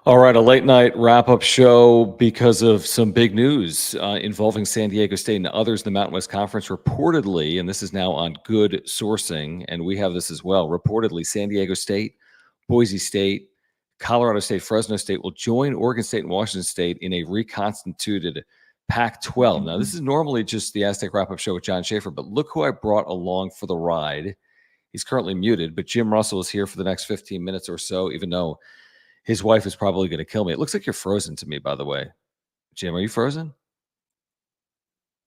All right, a late night wrap-up show because of some big news involving San Diego State and others in the Mountain West Conference. Reportedly, and this is now on good sourcing, and we have this as well, reportedly San Diego State, Boise State, Colorado State, Fresno State will join Oregon State and Washington State in a reconstituted Pac-12. Now, this is normally just the Aztec wrap-up show with John Schaefer, but look who I brought along for the ride. He's currently muted, but Jim Russell is here for the next 15 minutes or so, even though his wife is probably going to kill me. It looks like you're frozen to me, by the way. Jim, are you frozen?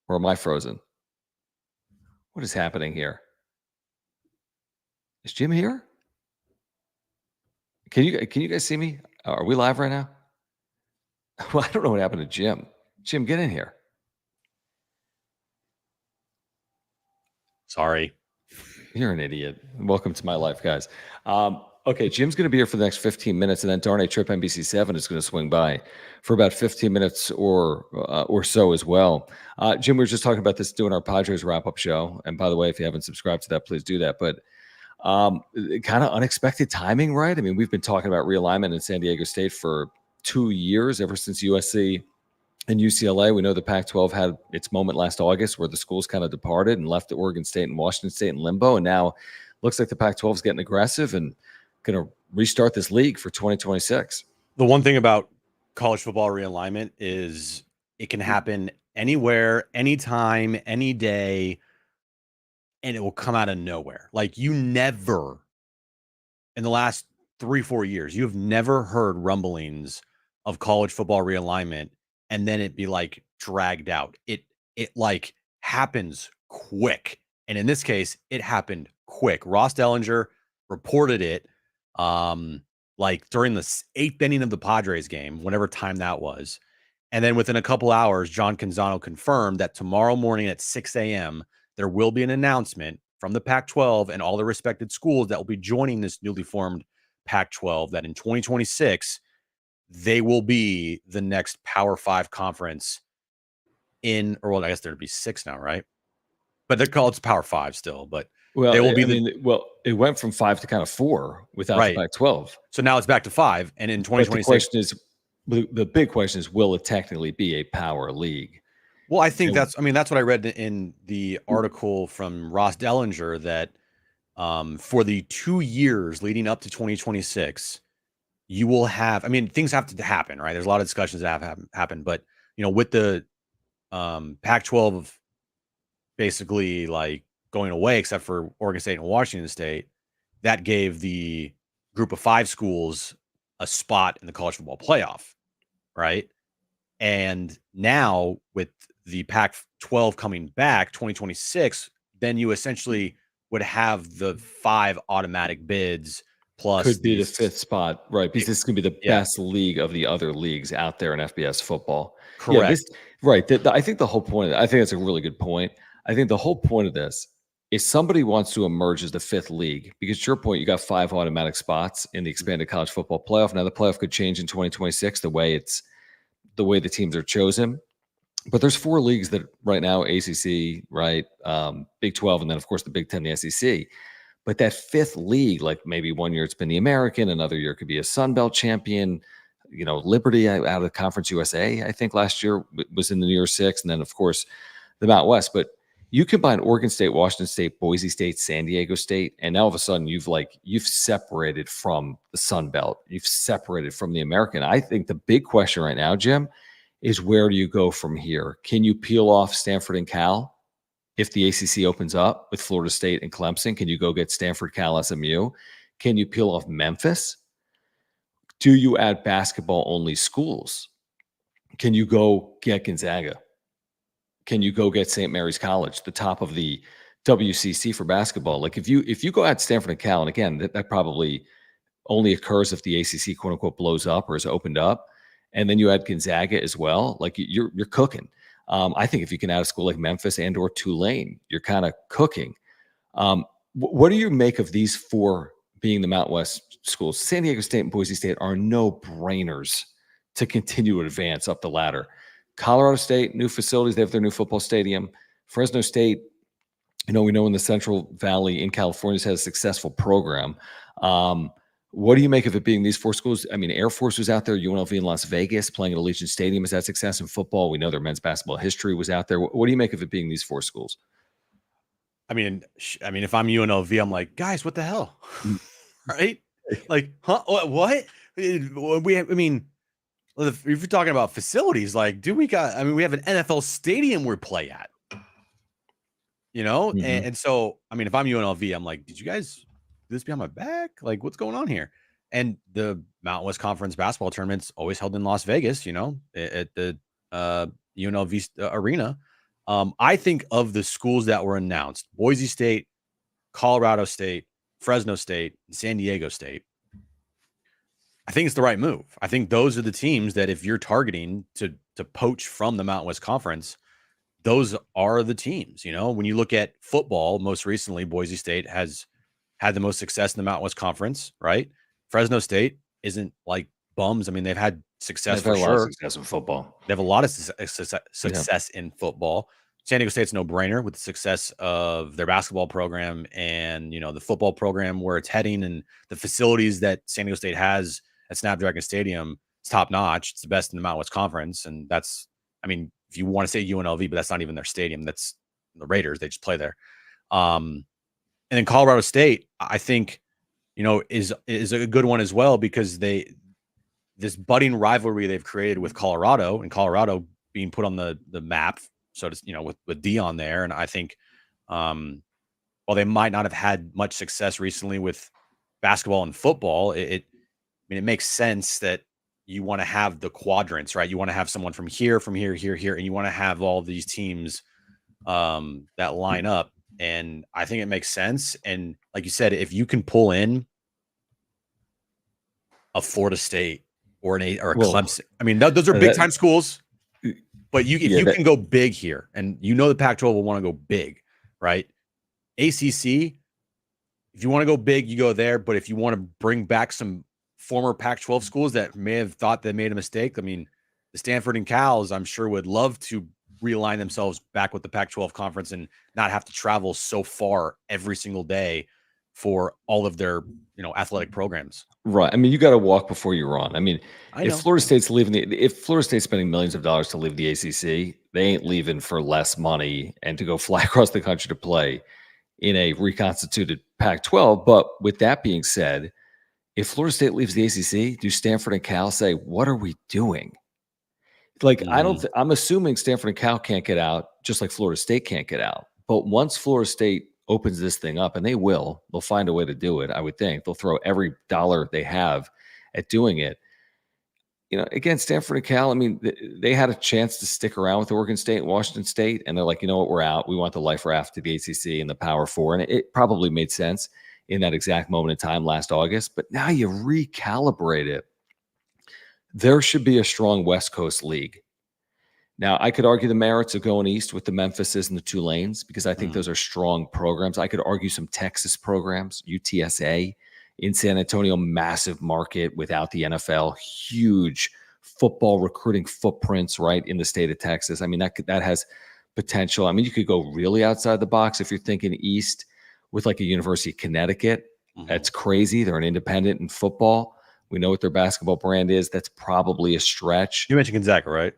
Or am I frozen? What is happening here? Is Jim here? Can you guys see me? Are we live right now? Well, I don't know what happened to Jim. Jim, get in here. Sorry. You're an idiot. Welcome to my life, guys. Okay, Jim's going to be here for the next 15 minutes, and then darn it, Trip NBC7 is going to swing by for about 15 minutes or so as well. Jim, we were just talking about this doing our Padres wrap-up show, and by the way, if you haven't subscribed to that, please do that. But kind of unexpected timing, right? I mean, we've been talking about realignment in San Diego State for 2 years, ever since USC and UCLA. We know the Pac-12 had its moment last August where the schools kind of departed and left Oregon State and Washington State in limbo, and now looks like the Pac-12 is getting aggressive and going to restart this league for 2026. The one thing about college football realignment is it can happen anywhere, anytime, any day, and it will come out of nowhere. Like, you never, in the last 3-4 years, you have never heard rumblings of college football realignment and then it be like dragged out. It like happens quick. And in this case, it happened quick. Ross Dellenger reported it like during the 8th inning of the Padres game, whenever time that was. And then within a couple hours, John Canzano confirmed that tomorrow morning at 6 a.m., there will be an announcement from the Pac-12 and all the respected schools that will be joining this newly formed Pac-12, that in 2026, they will be the next Power 5 conference in, or well, I guess there'd be 6 now, right? But they're called Power 5 still, but well, they will be it went from 5 to kind of 4 without the Pac-12. So now it's back to 5, and in 2026, the big question is, will it technically be a power league? Well, I think that's what I read in the article from Ross Dellenger, that for the 2 years leading up to 2026, you will have, things have to happen, right? There's a lot of discussions that have happened, but with the Pac-12 basically like going away, except for Oregon State and Washington State, that gave the group of 5 schools a spot in the college football playoff, right? And now with the Pac-12 coming back 2026, then you essentially would have the 5 automatic bids plus could be the 5th spot, right? Because this is going to be the best league of the other leagues out there in FBS football. Correct. I think the whole point, I think that's a really good point. I think the whole point of this is somebody wants to emerge as the 5th league, because to your point, you got 5 automatic spots in the expanded college football playoff. Now the playoff could change in 2026, the way the teams are chosen. But there's 4 leagues that right now, ACC, right, Big 12, and then of course the Big 10, the SEC. But that 5th league, like maybe one year it's been the American, another year it could be a Sun Belt champion. Liberty out of the Conference USA, I think last year was in the New Year's 6, and then of course the Mountain West. But you combine Oregon State, Washington State, Boise State, San Diego State, and now all of a sudden you've separated from the Sun Belt. You've separated from the American. I think the big question right now, Jim, is where do you go from here? Can you peel off Stanford and Cal? If the ACC opens up with Florida State and Clemson, can you go get Stanford, Cal, SMU? Can you peel off Memphis? Do you add basketball-only schools? Can you go get Gonzaga? Can you go get St. Mary's College, the top of the WCC for basketball? Like if you go at Stanford and Cal, and again, that probably only occurs if the ACC quote unquote blows up or is opened up, and then you add Gonzaga as well, like you're cooking. I think if you can add a school like Memphis and or Tulane, you're kind of cooking. What do you make of these 4 being the Mountain West schools? San Diego State and Boise State are no-brainers to continue to advance up the ladder. Colorado State, new facilities. They have their new football stadium. Fresno State, we know in the Central Valley in California has had a successful program. What do you make of it being these 4 schools? I mean, Air Force was out there, UNLV in Las Vegas, playing at Allegiant Stadium. Is that success in football? We know their men's basketball history was out there. What do you make of it being these 4 schools? I mean, if I'm UNLV, I'm like, guys, what the hell, right? Like, huh? What? I mean, if you're talking about facilities, like, we have an NFL stadium we play at, and so, I mean, if I'm UNLV, I'm like, did you guys do this behind my back? Like, what's going on here? And the Mountain West Conference basketball tournament's always held in Las Vegas, at the UNLV arena. I think of the schools that were announced: Boise State, Colorado State, Fresno State, and San Diego State. I think it's the right move. I think those are the teams that, if you're targeting to poach from the Mountain West Conference, those are the teams. When you look at football, most recently, Boise State has had the most success in the Mountain West Conference, right? Fresno State isn't like bums. I mean, they've had success for sure. A lot of success in football. They have a lot of success in football. San Diego State's no brainer with the success of their basketball program and, the football program, where it's heading, and the facilities that San Diego State has at Snapdragon Stadium. It's top notch. It's the best in the Mountain West Conference. And that's, I mean, if you want to say UNLV, but that's not even their stadium. That's the Raiders. They just play there. And then Colorado State, I think, is a good one as well, because this budding rivalry they've created with Colorado, and Colorado being put on the map, so to, with Dion there. And I think, while they might not have had much success recently with basketball and football, it makes sense that you want to have the quadrants, right? You want to have someone from here, here, and you want to have all these teams that line up. And I think it makes sense. And like you said, if you can pull in a Florida State or a Clemson, I mean, those are big time schools. But if you can go big here, and the Pac-12 will want to go big, right? ACC, if you want to go big, you go there. But if you want to bring back some former Pac-12 schools that may have thought they made a mistake, I mean, the Stanford and Cal's, I'm sure, would love to realign themselves back with the Pac-12 conference and not have to travel so far every single day for all of their, athletic programs. Right. I mean, you got to walk before you run. I mean, if Florida State's spending millions of dollars to leave the ACC, they ain't leaving for less money and to go fly across the country to play in a reconstituted Pac-12. But with that being said, if Florida State leaves the ACC, do Stanford and Cal say, what are we doing? Like, I'm assuming Stanford and Cal can't get out, just like Florida State can't get out. But once Florida State opens this thing up, and they'll find a way to do it, I would think. They'll throw every dollar they have at doing it. Again, Stanford and Cal, I mean, they had a chance to stick around with Oregon State and Washington State, and they're like, you know what, we're out. We want the life raft to the ACC and the Power Four. And it probably made sense in that exact moment in time last August. But now you recalibrate it. There should be a strong West Coast league. Now, I could argue the merits of going east with the Memphises and the Tulanes, because I think those are strong programs. I could argue some Texas programs, UTSA in San Antonio, massive market without the NFL, huge football recruiting footprints right in the state of Texas. I mean, that has potential. I mean, you could go really outside the box if you're thinking east with like a University of Connecticut. That's crazy. They're an independent in football. We know what their basketball brand is. That's probably a stretch. You mentioned Gonzaga, right?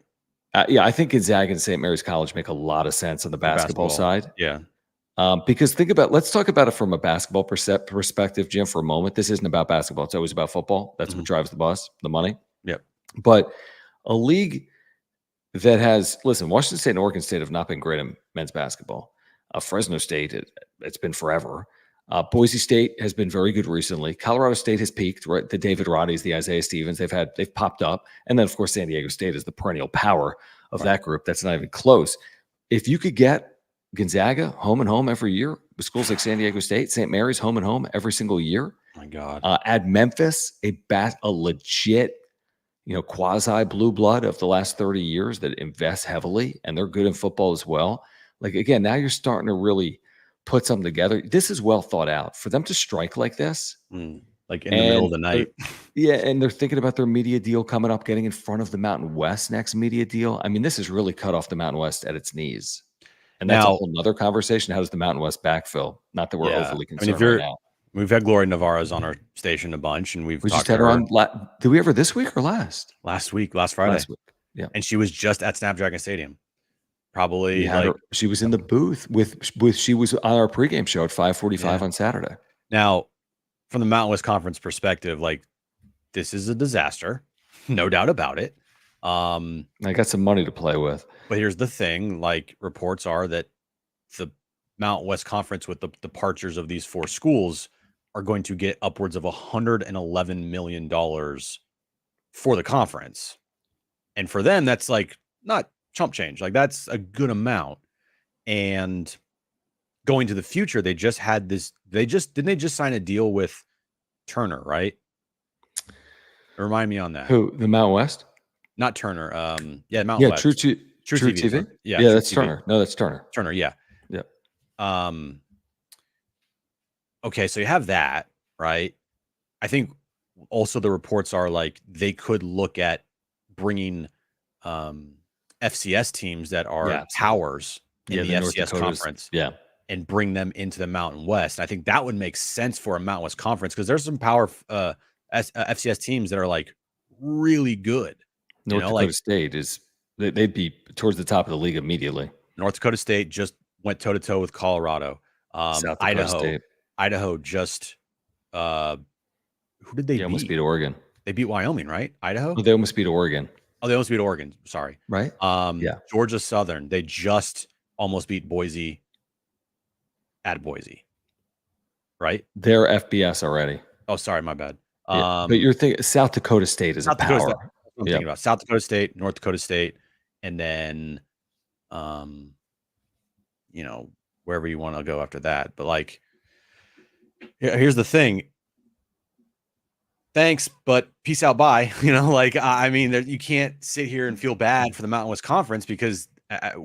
Yeah, I think Gonzaga and St. Mary's College make a lot of sense on the basketball side. Yeah. Because let's talk about it from a basketball perspective, Jim, for a moment. This isn't about basketball. It's always about football. That's what drives the bus, the money. Yep. But a league that has, Washington State and Oregon State have not been great in men's basketball. Fresno State, it's been forever. Boise State has been very good recently. Colorado State has peaked, right? The David Roddies, the Isaiah Stevens, they've popped up. And then, of course, San Diego State is the perennial power of that group. That's not even close. If you could get Gonzaga home and home every year with schools like San Diego State, St. Mary's home and home every single year. Oh my God. Add Memphis, a legit, quasi blue blood of the last 30 years that invests heavily, and they're good in football as well. Like, again, now you're starting to really put something together. This is well thought out for them to strike like this. Like in the middle of the night. Yeah. And they're thinking about their media deal coming up, getting in front of the Mountain West next media deal. I mean, this is really cut off the Mountain West at its knees. And that's a whole nother conversation. How does the Mountain West backfill? Not that we're overly concerned right now. We've had Gloria Navarro's on our station a bunch, and we've We talked just to had her her on. Did we ever this week or last? last Friday. Last week. Yeah. And she was just at Snapdragon Stadium. Probably We had her. She was in the booth with. She was on our pregame show at 5:45 on Saturday. Now, from the Mountain West Conference perspective, like, this is a disaster, no doubt about it. I got some money to play with. But here's the thing: like, reports are that the Mountain West Conference, with the departures of these 4 schools, are going to get upwards of $111 million for the conference. And for them, that's like not chump change. Like, that's a good amount. And going to the future, they just had this. Didn't they just sign a deal with Turner, right? Remind me on that. Who? The Mountain West? Not Turner. Mountain West. True TV. TV. Yeah, that's TV. Turner. No, that's Turner. Turner. Yeah. Yeah. Okay, so you have that, right? I think also the reports are like they could look at bringing FCS teams that are powers in the FCS conference, and bring them into the Mountain West. And I think that would make sense for a Mountain West conference, because there's some power FCS teams that are like really good. North Dakota State they'd be towards the top of the league immediately. North Dakota State just went toe to toe with Colorado. South Dakota State. Idaho just who did they beat? Almost beat Oregon. They beat Wyoming, right? Idaho? Oh, they almost beat Oregon. Oh, they almost beat Oregon. Sorry. Right? Georgia Southern, they just almost beat Boise at Boise. Right? They're FBS already. Oh, sorry, my bad. But you're thinking South Dakota State is a power. I'm thinking about South Dakota State, North Dakota State, and then wherever you want to go after that. But like, here's the thing. Thanks, but peace out, bye. I mean, you can't sit here and feel bad for the Mountain West Conference, because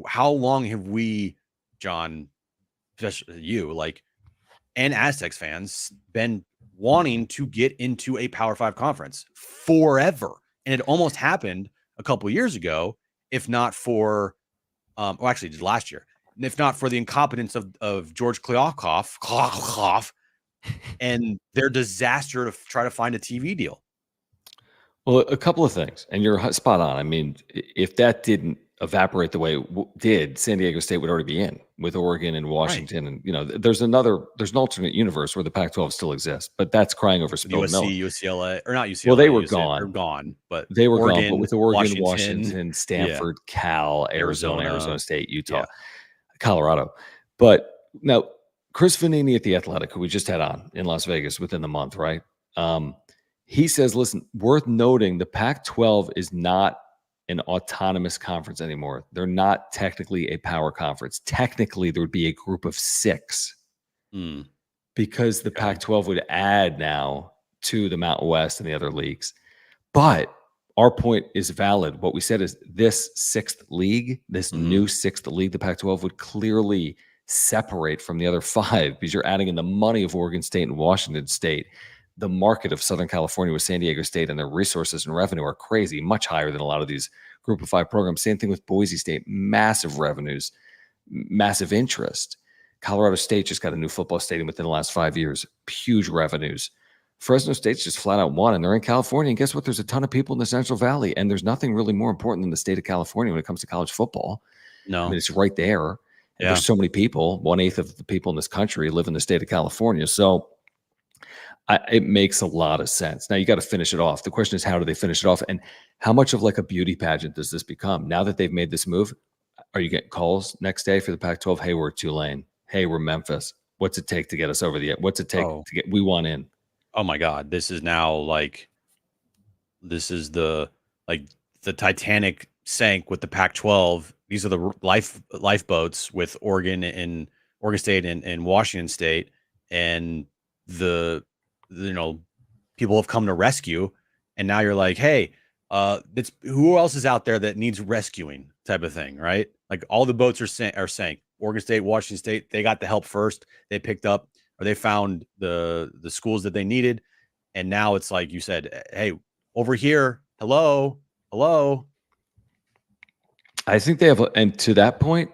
how long have we, John, especially you, and Aztecs fans, been wanting to get into a Power 5 conference forever? And it almost happened a couple of years ago, if not for, actually last year, if not for the incompetence of George Kliavkoff and their disaster to try to find a TV deal. Well, a couple of things, and you're spot on. I mean, if that didn't evaporate the way it did, San Diego State would already be in with Oregon and Washington. Right. And, there's an alternate universe where the Pac-12 still exists, but that's crying over spilled milk. UCLA, or not UCLA. Well, they were gone. They're gone, but they were Oregon, gone. But with Oregon, Washington, Stanford, Cal, Arizona State, Utah, Colorado. But now, Chris Vanini at The Athletic, who we just had on in Las Vegas within the month, right? He says, listen, worth noting, the Pac-12 is not an autonomous conference anymore. They're not technically a power conference. Technically, there would be a group of 6 because the Pac-12 would add now to the Mountain West and the other leagues. But our point is valid. What we said is this 6th league, this new 6th league, the Pac-12 would clearly separate from the other 5 because you're adding in the money of Oregon State and Washington State. The market of Southern California with San Diego State and their resources and revenue are crazy, much higher than a lot of these group of 5 programs. Same thing with Boise State, massive revenues, massive interest. Colorado State just got a new football stadium within the last 5 years, huge revenues. Fresno State's just flat out won, and they're in California. And guess what? There's a ton of people in the Central Valley, and there's nothing really more important than the state of California when it comes to college football. No. I mean, it's right there. Yeah. There's so many people. 1/8 of the people in this country live in the state of California. So it makes a lot of sense. Now you got to finish it off. The question is, how do they finish it off? And how much of like a beauty pageant does this become? Now that they've made this move, are you getting calls next day for the Pac-12? Hey, we're Tulane. Hey, we're Memphis. What's it take to get us over the, what's it take to get, we want in? Oh my God. This is now this is the Titanic sank with the Pac-12. These are the lifeboats with Oregon State and Washington State. And people have come to rescue, and now you're like, hey, who else is out there that needs rescuing, type of thing, right? Like, all the boats are sank. Oregon State, Washington State, they got the help first. They picked up, or they found the schools that they needed, and now it's like you said, hey, over here, hello. I think they have, and to that point,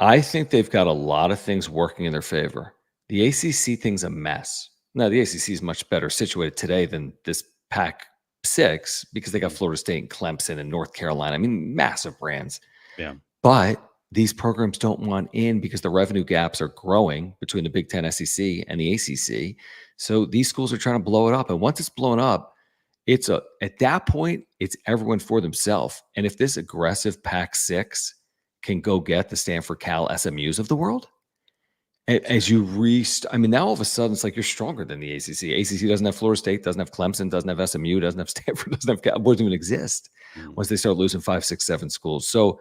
I think they've got a lot of things working in their favor. The ACC thing's a mess. Now, the ACC is much better situated today than this Pac-6 because they got Florida State and Clemson and North Carolina. I mean, massive brands. Yeah. But these programs don't want in because the revenue gaps are growing between the Big Ten, SEC, and the ACC. So these schools are trying to blow it up. And once it's blown up, at that point, it's everyone for themselves. And if this aggressive Pac-6 can go get the Stanford, Cal, SMUs of the world, as you I mean, now all of a sudden it's like you're stronger than the ACC. ACC doesn't have Florida State, doesn't have Clemson, doesn't have SMU, doesn't have Stanford, doesn't have Cal. Doesn't even exist once they start losing 5, 6, 7 schools. So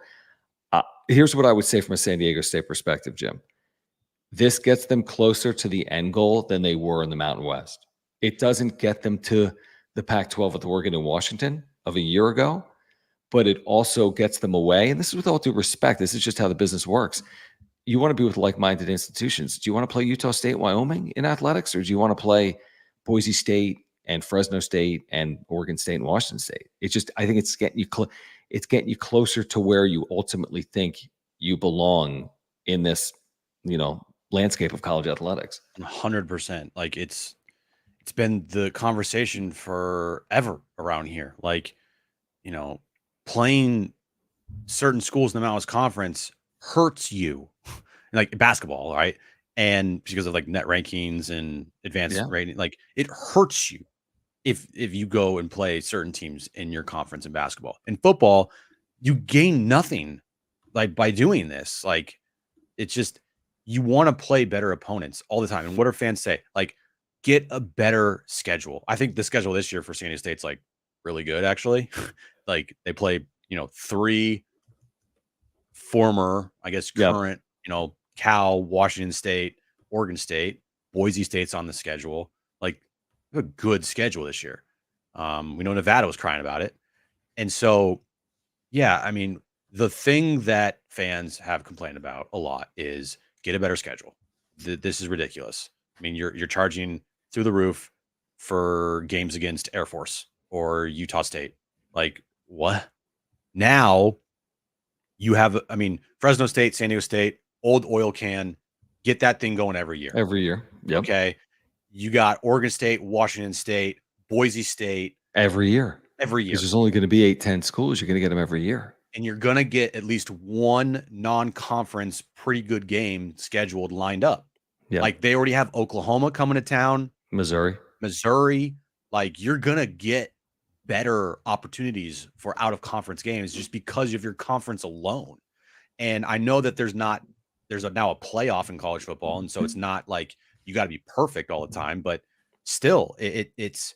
here's what I would say from a San Diego State perspective, Jim. This gets them closer to the end goal than they were in the Mountain West. It doesn't get them to the Pac-12 with Oregon and Washington of a year ago, but it also gets them away. And this is with all due respect. This is just how the business works. You want to be with like-minded institutions. Do you want to play Utah State, Wyoming in athletics, or do you want to play Boise State and Fresno State and Oregon State and Washington State? It's just, I think it's getting you closer to where you ultimately think you belong in this, landscape of college athletics. 100%. Like it's been the conversation forever around here. Like, playing certain schools in the Mountain West Conference hurts you, like basketball, right? And because of like net rankings and advanced rating, like it hurts you if you go and play certain teams in your conference in basketball. In football, you gain nothing like by doing this. Like it's just, you want to play better opponents all the time. And what do fans say? Like, get a better schedule. I think the schedule this year for San Diego State's like really good, actually. Like they play, 3 former, I guess, current, Cal, Washington State, Oregon State, Boise State's on the schedule. Like a good schedule this year. We know Nevada was crying about it. And so, yeah, I mean, the thing that fans have complained about a lot is get a better schedule. This is ridiculous. I mean, you're charging through the roof for games against Air Force or Utah State. Like, what? Now you have, Fresno State, San Diego State, old oil can, get that thing going every year. Every year. Yep. Okay. You got Oregon State, Washington State, Boise State. Every year. Because there's only going to be 8, 10 schools. You're going to get them every year. And you're going to get at least one non-conference pretty good game scheduled lined up. Yeah. Like they already have Oklahoma coming to town. Missouri. Like you're going to get better opportunities for out-of-conference games just because of your conference alone. And I know that there's now a playoff in college football. And so it's not like you got to be perfect all the time, but still it's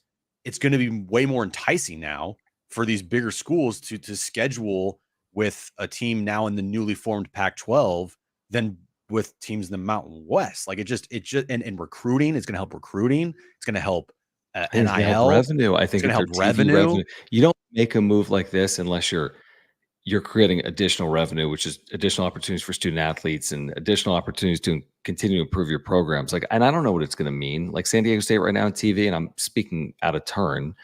going to be way more enticing now for these bigger schools to schedule with a team now in the newly formed Pac-12 than with teams in the Mountain West. Like it just and recruiting is going to help recruiting. It's going to help NIL revenue. I think it's going to help revenue. You don't make a move like this unless you're creating additional revenue, which is additional opportunities for student athletes and additional opportunities to continue to improve your programs. Like, and I don't know what it's going to mean. Like San Diego State right now on TV, and I'm speaking out of turn,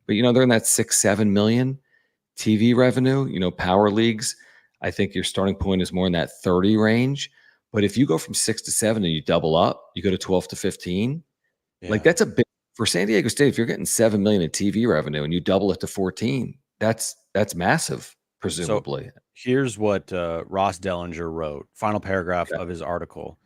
but they're in that 6-7 million TV revenue. Power leagues, I think your starting point is more in that 30 range. But if you go from 6 to 7 and you double up, you go to 12 to 15. Yeah. Like that's a big for San Diego State. If you're getting 7 million in TV revenue and you double it to 14, that's massive. Presumably. So here's what Ross Dellenger wrote, final paragraph of his article.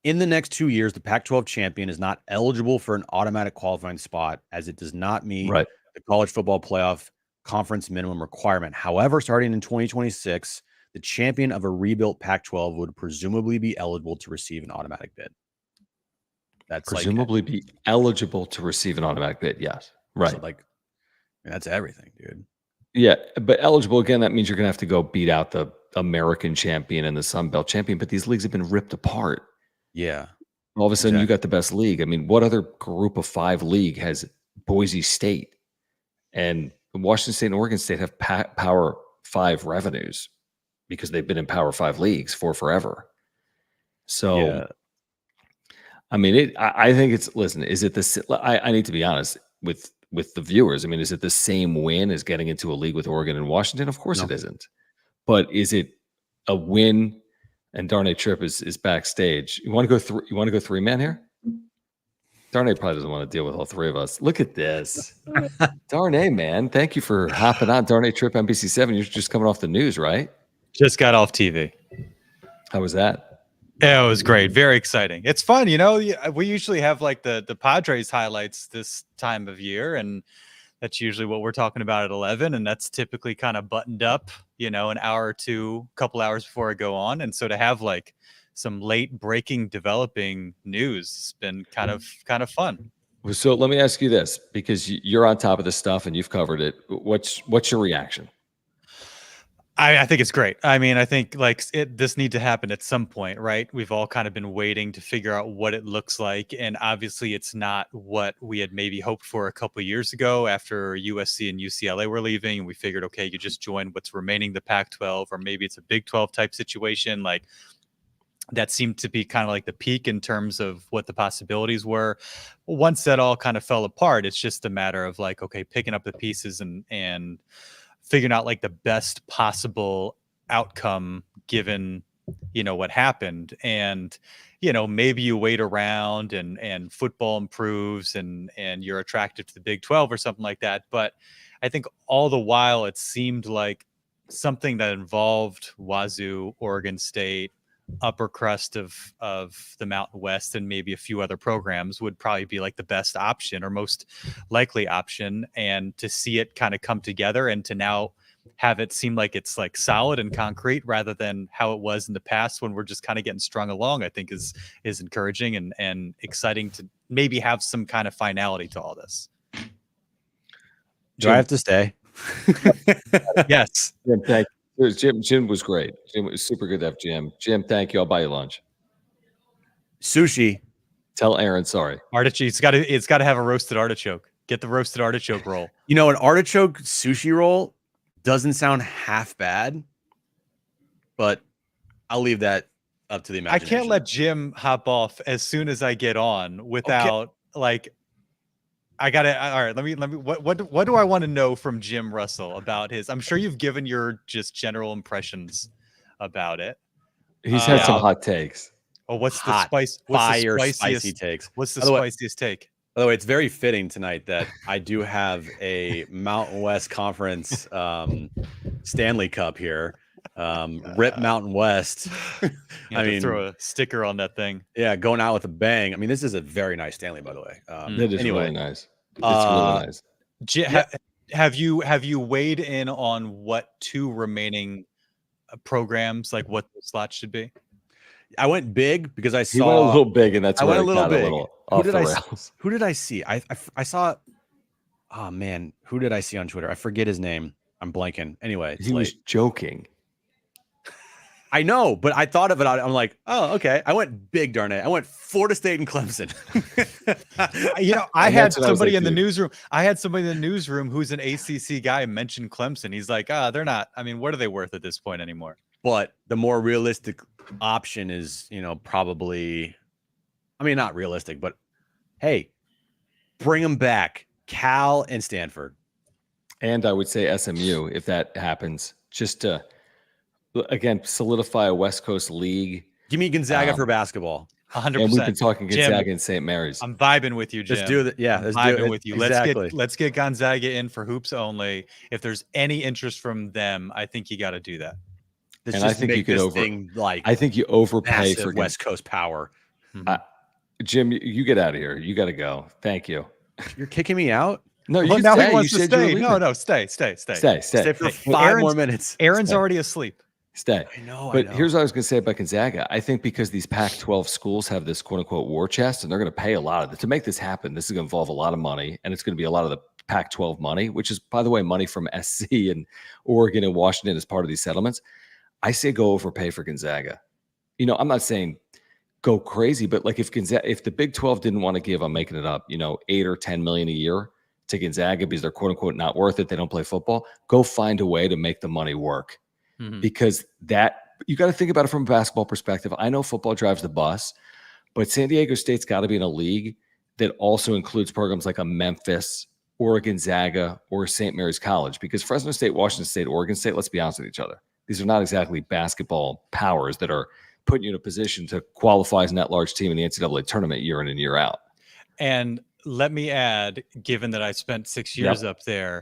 In the next 2 years, the Pac-12 champion is not eligible for an automatic qualifying spot as it does not meet the college football playoff conference minimum requirement. However, starting in 2026, the champion of a rebuilt Pac-12 would presumably be eligible to receive an automatic bid. That's presumably be eligible to receive an automatic bid. Yes. Right. So that's everything, dude. Yeah, but eligible, again, that means you're going to have to go beat out the American champion and the Sun Belt champion, but these leagues have been ripped apart. Yeah. All of a sudden, you got the best league. I mean, what other group of 5 league has Boise State? And Washington State and Oregon State have Power 5 revenues because they've been in Power 5 leagues for forever. So, I mean, I think it's, listen, is it I need to be honest with the viewers. I mean, is it the same win as getting into a league with Oregon and Washington? Of course it isn't. But is it a win? And Darnay Tripp is backstage. You want to go 3-man here? Darnay probably doesn't want to deal with all three of us. Look at this. Darnay, man. Thank you for hopping on. Darnay Trip NBC7. You're just coming off the news, right? Just got off TV. How was that? Yeah, it was great. Very exciting. It's fun. You know, we usually have like the Padres highlights this time of year, and that's usually what we're talking about at 11. And that's typically kind of buttoned up, you know, an hour or two, couple hours before I go on. And so to have like some late breaking developing news has been kind of fun. So let me ask you this, because you're on top of this stuff and you've covered it. What's your reaction? I think it's great. I mean, I think like this need to happen at some point, right? We've all kind of been waiting to figure out what it looks like. And obviously it's not what we had maybe hoped for a couple of years ago after USC and UCLA were leaving. And we figured, okay, you just join what's remaining the Pac-12, or maybe it's a Big 12 type situation. Like that seemed to be kind of like the peak in terms of what the possibilities were. Once that all kind of fell apart, it's just a matter of like, okay, picking up the pieces and figuring out like the best possible outcome given, you know, what happened. And, you know, maybe you wait around and football improves and you're attracted to the Big 12 or something like that. But I think all the while it seemed like something that involved Wazoo, Oregon State, upper crust of the Mountain West, and maybe a few other programs would probably be like the best option or most likely option. And to see it kind of come together and to now have it seem like it's like solid and concrete rather than how it was in the past when we're just kind of getting strung along, I think is encouraging and exciting to maybe have some kind of finality to all this. Do I have to stay? Yes. Yeah, thank you. Jim was great. Jim was super good to have Jim. Jim, thank you. I'll buy you lunch. Sushi. Tell Aaron sorry. Artichoke. It's got to have a roasted artichoke. Get the roasted artichoke roll. You know, an artichoke sushi roll doesn't sound half bad, but I'll leave that up to the imagination. I can't let Jim hop off as soon as I get on without like. I gotta. All right. Let me. What do I want to know from Jim Russell about his? I'm sure you've given your just general impressions about it. He's had some hot takes. Oh, what's the spicy takes? What's the spiciest take? By the way, it's very fitting tonight that I do have a Mountain West Conference Stanley Cup here. Rip Mountain West. I mean, throw a sticker on that thing. Yeah, going out with a bang. I mean, this is a very nice Stanley, by the way. It is really nice. It's really nice. Have you weighed in on what two remaining programs, like what the slot should be? I went big because I saw. You went a little big, and that's I where went a little big. Who did I see? I saw. Oh man, who did I see on Twitter? I forget his name. I'm blanking. Anyway, he was joking. I know, but I thought of it. I'm like, oh, okay. I went big, darn it. I went Florida State and Clemson. You know, I had somebody in the newsroom. I had somebody in the newsroom who's an ACC guy mention Clemson. He's like, they're not. I mean, what are they worth at this point anymore? But the more realistic option is, you know, probably, I mean, not realistic, but hey, bring them back. Cal and Stanford. And I would say SMU, if that happens, just to, again, solidify a West Coast league. Give me Gonzaga for basketball. 100%. And we've been talking Gonzaga and St. Mary's. I'm vibing with you, Jim. Let's do that. Yeah, let's vibing do it. with you. Exactly. Let's get Gonzaga in for hoops only. If there's any interest from them, I think you got to do that. Let's and just I think make you could this thing like I think you overpay for West Coast power. Jim, you get out of here. You got to go. Thank you. You're kicking me out? No, well, you now stay. he wants You to said you were stay. leaving. No, stay. Stay for 5 more minutes. Aaron's already asleep. Stay. I know. But here's what I was going to say about Gonzaga. I think because these Pac-12 schools have this quote unquote war chest, and they're going to pay a lot of it to make this happen. This is going to involve a lot of money, and it's going to be a lot of the Pac-12 money, which is, by the way, money from SC and Oregon and Washington as part of these settlements. I say go overpay for Gonzaga. You know, I'm not saying go crazy, but like if the Big 12 didn't want to give, I'm making it up, you know, $8 or $10 million a year to Gonzaga because they're quote unquote not worth it. They don't play football. Go find a way to make the money work. Because that, you got to think about it from a basketball perspective. I know football drives the bus, but San Diego State's got to be in a league that also includes programs like a Memphis or a Gonzaga or St. Mary's College, because Fresno State, Washington State, Oregon State, let's be honest with each other. These are not exactly basketball powers that are putting you in a position to qualify as an at-large team in the NCAA tournament year in and year out. And let me add, given that I spent 6 years up there,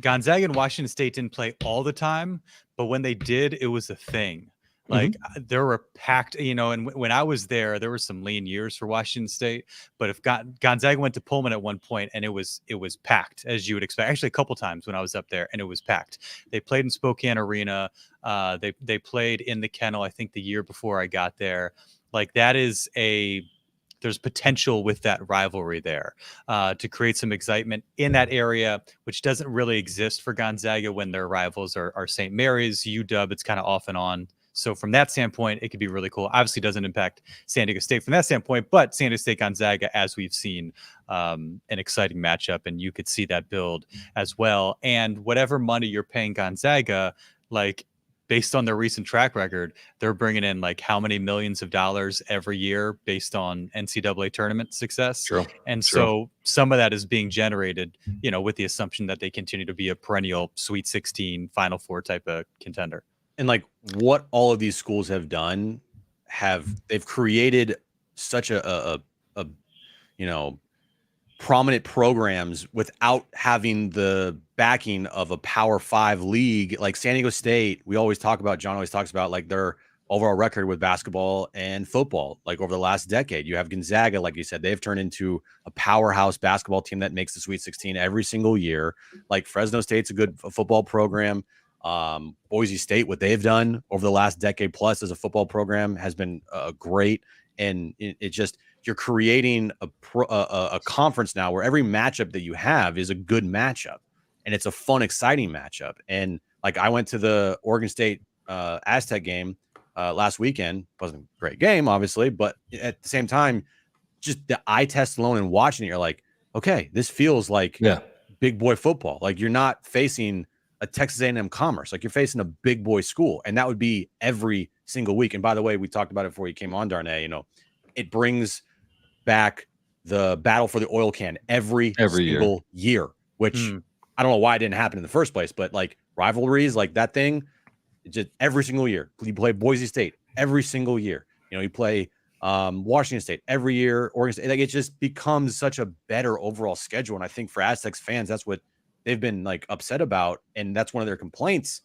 Gonzaga and Washington State didn't play all the time, but when they did, it was a thing. Like there were packed, and when I was there were some lean years for Washington State, but if Gonzaga went to Pullman at one point and it was packed, as you would expect. Actually, a couple times when I was up there and it was packed. They played in Spokane Arena. They played in the Kennel, I think the year before I got there. Like there's potential with that rivalry there to create some excitement in that area, which doesn't really exist for Gonzaga when their rivals are St. Mary's, UW. It's kind of off and on. So from that standpoint, it could be really cool. Obviously, doesn't impact San Diego State from that standpoint, but San Diego State Gonzaga, as we've seen, an exciting matchup, and you could see that build as well. And whatever money you're paying Gonzaga, like based on their recent track record, they're bringing in like how many millions of dollars every year based on NCAA tournament success. True. And so some of that is being generated, with the assumption that they continue to be a perennial Sweet 16, Final Four type of contender. And like what all of these schools have done, they've created such a prominent programs without having the backing of a Power 5 league. Like San Diego State, John always talks about like their overall record with basketball and football. Like over the last decade, you have Gonzaga, like you said, they've turned into a powerhouse basketball team that makes the Sweet 16 every single year. Like Fresno State's a good football program. Boise State, what they've done over the last decade plus as a football program has been great. And it just, you're creating a conference now where every matchup that you have is a good matchup, and it's a fun, exciting matchup. And like I went to the Oregon State Aztec game last weekend. Wasn't a great game, obviously, but at the same time, just the eye test alone and watching it, you're like, okay, this feels like big boy football. Like you're not facing a Texas A&M Commerce, like you're facing a big boy school, and that would be every single week. And by the way, we talked about it before you came on, Darnay. It brings back the battle for the oil can every single year, which I don't know why it didn't happen in the first place, but like rivalries, like that thing, just every single year. You play Boise State every single year. You play Washington State every year. Oregon State, like it just becomes such a better overall schedule. And I think for Aztecs fans, that's what they've been like upset about, and that's one of their complaints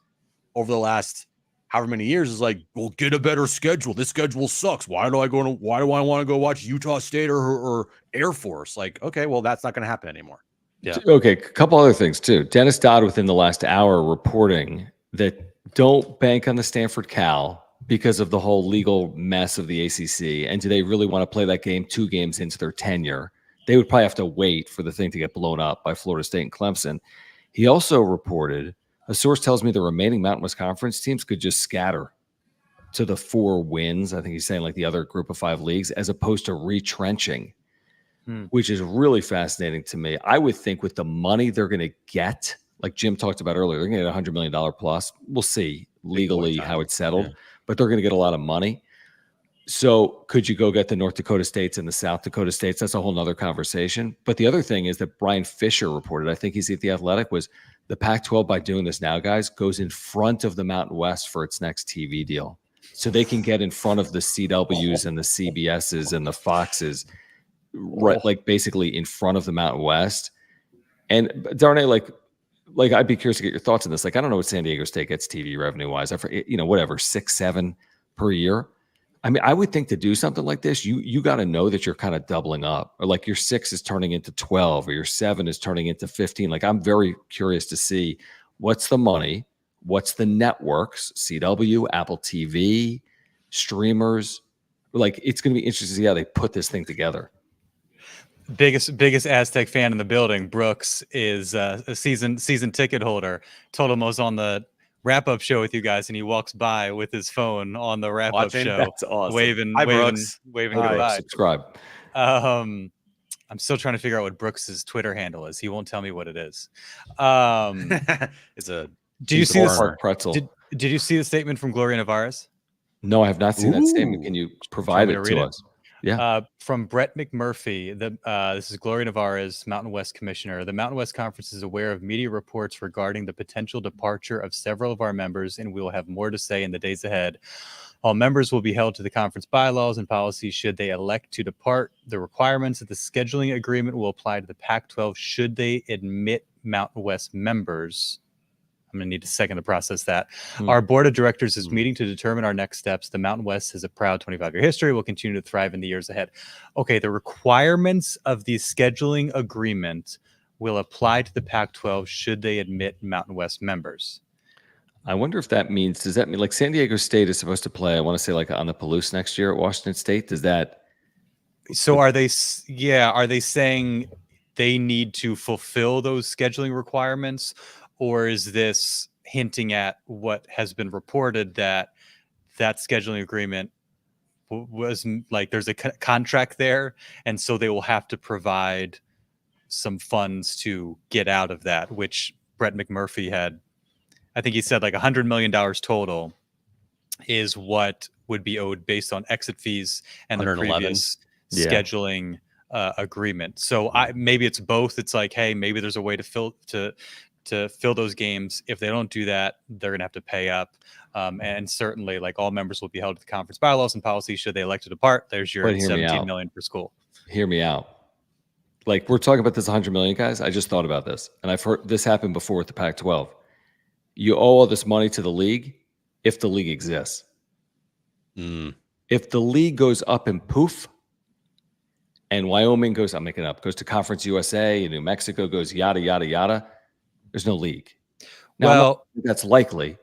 over the last however many years is like, well, get a better schedule. This schedule sucks. Why do I want to go watch Utah State or Air Force? Like, okay, well, that's not going to happen anymore. Yeah. Okay, a couple other things too. Dennis Dodd within the last hour reporting that don't bank on the Stanford Cal because of the whole legal mess of the ACC. And do they really want to play that game 2 games into their tenure? They would probably have to wait for the thing to get blown up by Florida State and Clemson. He also reported, a source tells me the remaining Mountain West Conference teams could just scatter to the 4 wins. I think he's saying like the other group of 5 leagues, as opposed to retrenching, which is really fascinating to me. I would think with the money they're going to get, like Jim talked about earlier, they're going to get $100 million plus. We'll see legally how it's settled, but they're going to get a lot of money. So could you go get the North Dakota States and the South Dakota States? That's a whole nother conversation. But the other thing is that Brian Fisher reported, I think he's at The Athletic, was the Pac-12, by doing this now, guys, goes in front of the Mountain West for its next TV deal. So they can get in front of the CWs and the CBSs and the Foxes, right? Like basically in front of the Mountain West. And Darnay, like I'd be curious to get your thoughts on this. Like, I don't know what San Diego State gets TV revenue wise. Whatever, 6, 7 per year. I mean, I would think to do something like this, you got to know that you're kind of doubling up, or like your 6 is turning into 12, or your 7 is turning into 15. Like, I'm very curious to see what's the money, what's the networks, CW, Apple TV, streamers. Like, it's going to be interesting to see how they put this thing together. Biggest Aztec fan in the building, Brooks, is a season ticket holder. Told him I was on the wrap-up show with you guys, and he walks by with his phone on the wrap-up show. That's awesome. waving goodbye. Subscribe. I'm still trying to figure out what Brooks's Twitter handle is. He won't tell me what it is. It's a did you see this pretzel? Did you see the statement from Gloria Nevarez? No, I have not seen that statement. Can you provide it to us? From Brett McMurphy, this is Gloria Navarez, Mountain West Commissioner. The Mountain West Conference is aware of media reports regarding the potential departure of several of our members, and we will have more to say in the days ahead. All members will be held to the conference bylaws and policies should they elect to depart. The requirements of the scheduling agreement will apply to the Pac-12 should they admit Mountain West members. I'm going to need a second to process that. Our board of directors is meeting to determine our next steps. The Mountain West has a proud 25-year history. Will continue to thrive in the years ahead. Okay, the requirements of the scheduling agreement will apply to the Pac-12 should they admit Mountain West members. I wonder if that means, does that mean like San Diego State is supposed to play, I want to say like on the Palouse next year at Washington State? Does that? So are they saying they need to fulfill those scheduling requirements? Or is this hinting at what has been reported that scheduling agreement was like there's a contract there, and so they will have to provide some funds to get out of that, which Brett McMurphy had, I think he said like $100 million total is what would be owed based on exit fees and the previous scheduling agreement. So maybe it's both. It's like, hey, maybe there's a way to fill those games. If they don't do that, they're gonna have to pay up. And certainly, like, all members will be held to the conference bylaws and policies should they elect to depart. There's your $17 million per school. Hear me out. Like, we're talking about this 100 million, guys. I just thought about this, and I've heard this happen before with the Pac-12. You owe all this money to the league if the league exists. If the league goes up and poof, and Wyoming goes, I'm making it up, goes to Conference USA, and New Mexico goes yada, yada, yada, there's no league. Now, well, that's likely.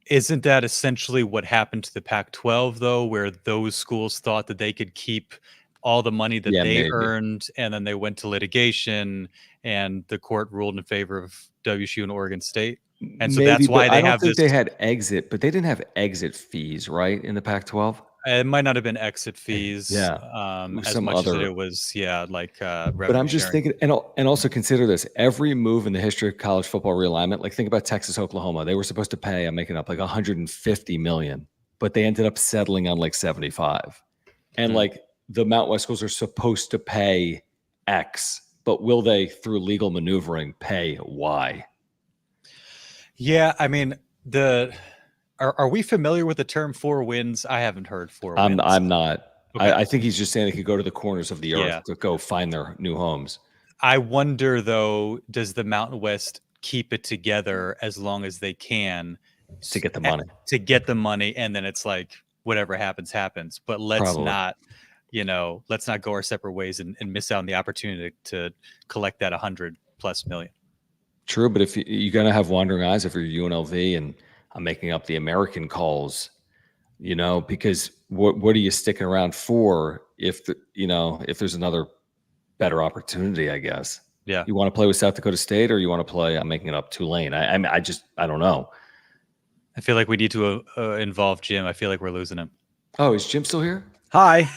Isn't that essentially what happened to the Pac-12, though, where those schools thought that they could keep all the money that they earned, and then they went to litigation, and the court ruled in favor of WSU and Oregon State? And so that's why they have this. They had exit, but they didn't have exit fees, right, in the Pac-12? It might not have been exit fees, as much as it was, but I'm just thinking, and also consider this: every move in the history of college football realignment. Like, think about Texas, Oklahoma. They were supposed to pay, I'm making up, like 150 million, but they ended up settling on like 75. And like the Mountain West schools are supposed to pay X, but will they, through legal maneuvering, pay Y? Yeah, I mean, Are we familiar with the term 4 wins? I haven't heard 4 wins. I'm not. Okay. I think he's just saying they could go to the corners of the earth to go find their new homes. I wonder, though, does the Mountain West keep it together as long as they can to get the money? To get the money, and then it's like whatever happens, happens. But let's not go our separate ways and miss out on the opportunity to collect that 100+ million. True, but if you're gonna have wandering eyes if you're UNLV, and I'm making up the American calls, because what are you sticking around for if there's another better opportunity, I guess. Yeah. You want to play with South Dakota State, or you want to play, I'm making it up, Tulane? I don't know. I feel like we need to involve Jim. I feel like we're losing him. Oh, is Jim still here? Hi.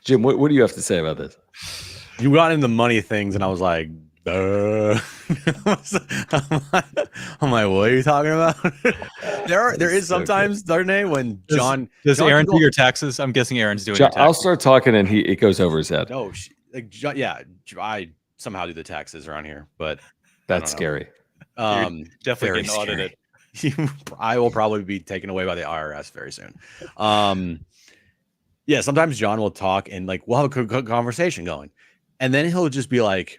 Jim, what do you have to say about this? You got into the money things, and I was like, I'm like, what are you talking about? there is sometimes, Darnay, when John does Aaron do your taxes? I'm guessing Aaron's doing your taxes. I'll start talking and it goes over his head. Oh, I somehow do the taxes around here, but that's scary. Definitely getting audited. I will probably be taken away by the IRS very soon. Sometimes John will talk and like we'll have a conversation going, and then he'll just be like,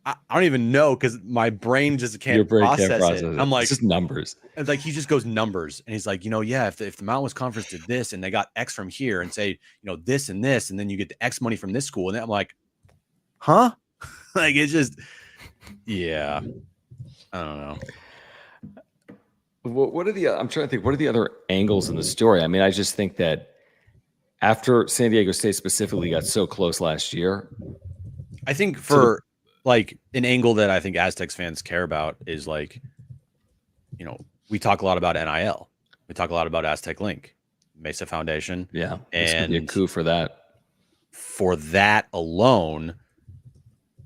I don't even know, because my brain just can't process it. I'm like, it's just numbers. And like he just goes numbers, and he's like, if the Mountain West Conference did this and they got X from here, and say this and this, and then you get the X money from this school, and then I'm like, huh? Like, it's just, I don't know. I'm trying to think, what are the other angles in the story? I mean, I just think that after San Diego State specifically got so close last year, I think for like an angle that I think Aztecs fans care about is like, we talk a lot about NIL. We talk a lot about Aztec Link, Mesa Foundation. Yeah. It's going to be a coup for that. For that alone,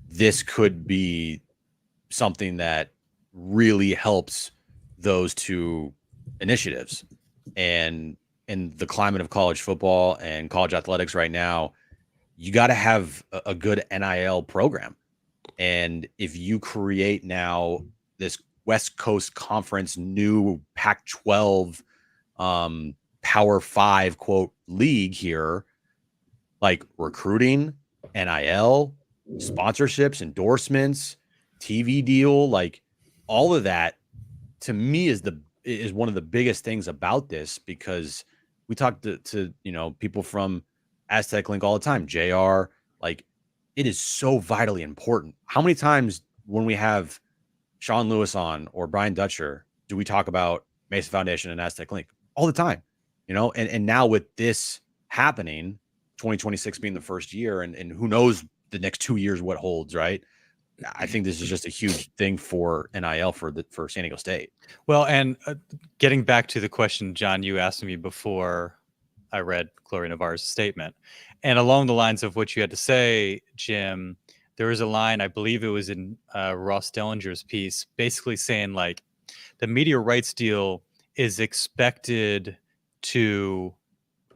this could be something that really helps those two initiatives. And in the climate of college football and college athletics right now, you got to have a good NIL program. And if you create now this West Coast Conference, new Pac-12 Power 5 quote league here, like recruiting, NIL, sponsorships, endorsements, TV deal, like all of that to me is one of the biggest things about this, because we talk to people from Aztec Link all the time, JR, like it is so vitally important. How many times when we have Sean Lewis on or Brian Dutcher do we talk about Mesa Foundation and Aztec Link? All the time, and now with this happening, 2026 being the first year, and who knows the next 2 years what holds, right? I think this is just a huge thing for NIL for San Diego State. Well, and getting back to the question, John, you asked me before I read Gloria Navarro's statement, and along the lines of what you had to say, Jim, there was a line, I believe it was in Ross Dellenger's piece, basically saying like the media rights deal is expected to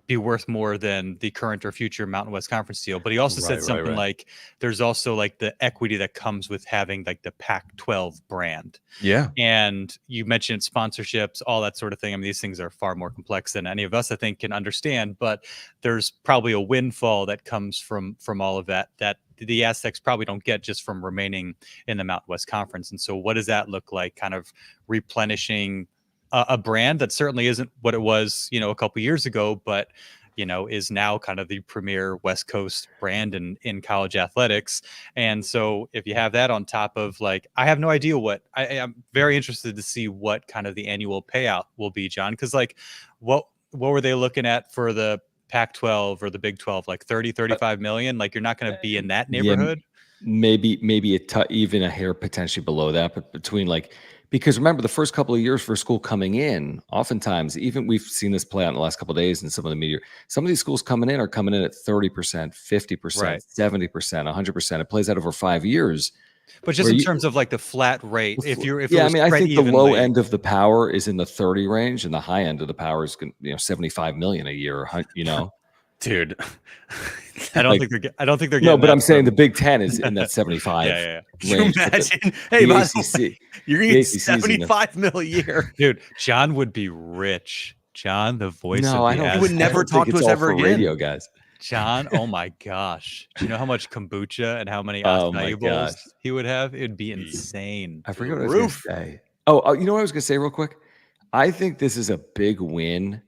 be worth more than the current or future Mountain West Conference deal. But he also said something like there's also like the equity that comes with having like the Pac-12 brand. Yeah. And you mentioned sponsorships, all that sort of thing. I mean, these things are far more complex than any of us, I think, can understand. But there's probably a windfall that comes from all of that the Aztecs probably don't get just from remaining in the Mountain West Conference. And so what does that look like, kind of replenishing a brand that certainly isn't what it was, a couple years ago, but, is now kind of the premier West Coast brand in college athletics. And so if you have that on top of like, I have no idea what I'm very interested to see what kind of the annual payout will be, John, because like what were they looking at for the Pac-12 or the Big 12, like 35 million? Like you're not going to be in that neighborhood. Yeah, maybe even a hair potentially below that, but between like, because remember the first couple of years for a school coming in, oftentimes, even we've seen this play out in the last couple of days in some of the media, some of these schools are coming in at 30%, 50%, 70%, 100%. It plays out over 5 years. But just in terms of like the flat rate, I think the low end of the power is in the 30 range, and the high end of the power is 75 million a year. Dude, I don't think they're getting. No, but I'm saying the Big Ten is in that 75 Can you range. imagine? Hey, the ACC, you're gonna get 75 mil a year, dude. John would be rich. John, the voice. No, of I don't. He would never talk to us ever again. Radio guys. John, oh my gosh. Do you know how much kombucha and how many acai bowls he would have? It'd be insane. I forget what I was going to say. Oh, you know what I was going to say real quick? I think this is a big win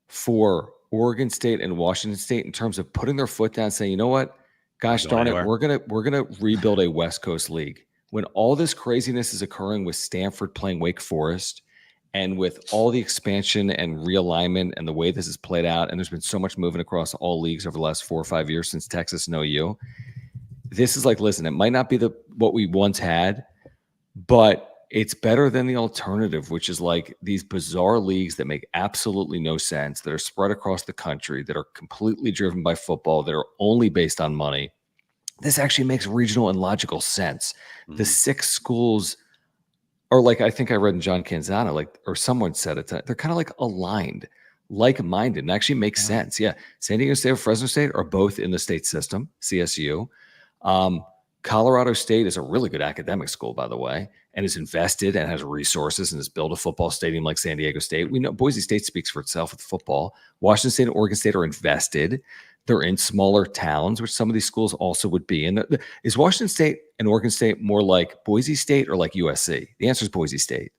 for Oregon State and Washington State in terms of putting their foot down, saying, you know what? Gosh darn it, we're gonna rebuild a West Coast league. When all this craziness is occurring with Stanford playing Wake Forest, and with all the expansion and realignment and the way this has played out, and there's been so much movement across all leagues over the last 4 or 5 years since Texas and OU, this is like, listen, it might not be what we once had, but it's better than the alternative, which is like these bizarre leagues that make absolutely no sense, that are spread across the country, that are completely driven by football, that are only based on money. This actually makes regional and logical sense. The 6 schools are like, I think I read in John Canzano, or someone said it, they're kind of like aligned, like-minded, and actually makes sense. Yeah. San Diego State or Fresno State are both in the state system, CSU. Colorado State is a really good academic school, by the way, and is invested and has resources and has built a football stadium like San Diego State. We know Boise State speaks for itself with football. Washington State and Oregon State are invested. They're in smaller towns, which some of these schools also would be. And is Washington State and Oregon State more like Boise State or like USC? The answer is Boise State.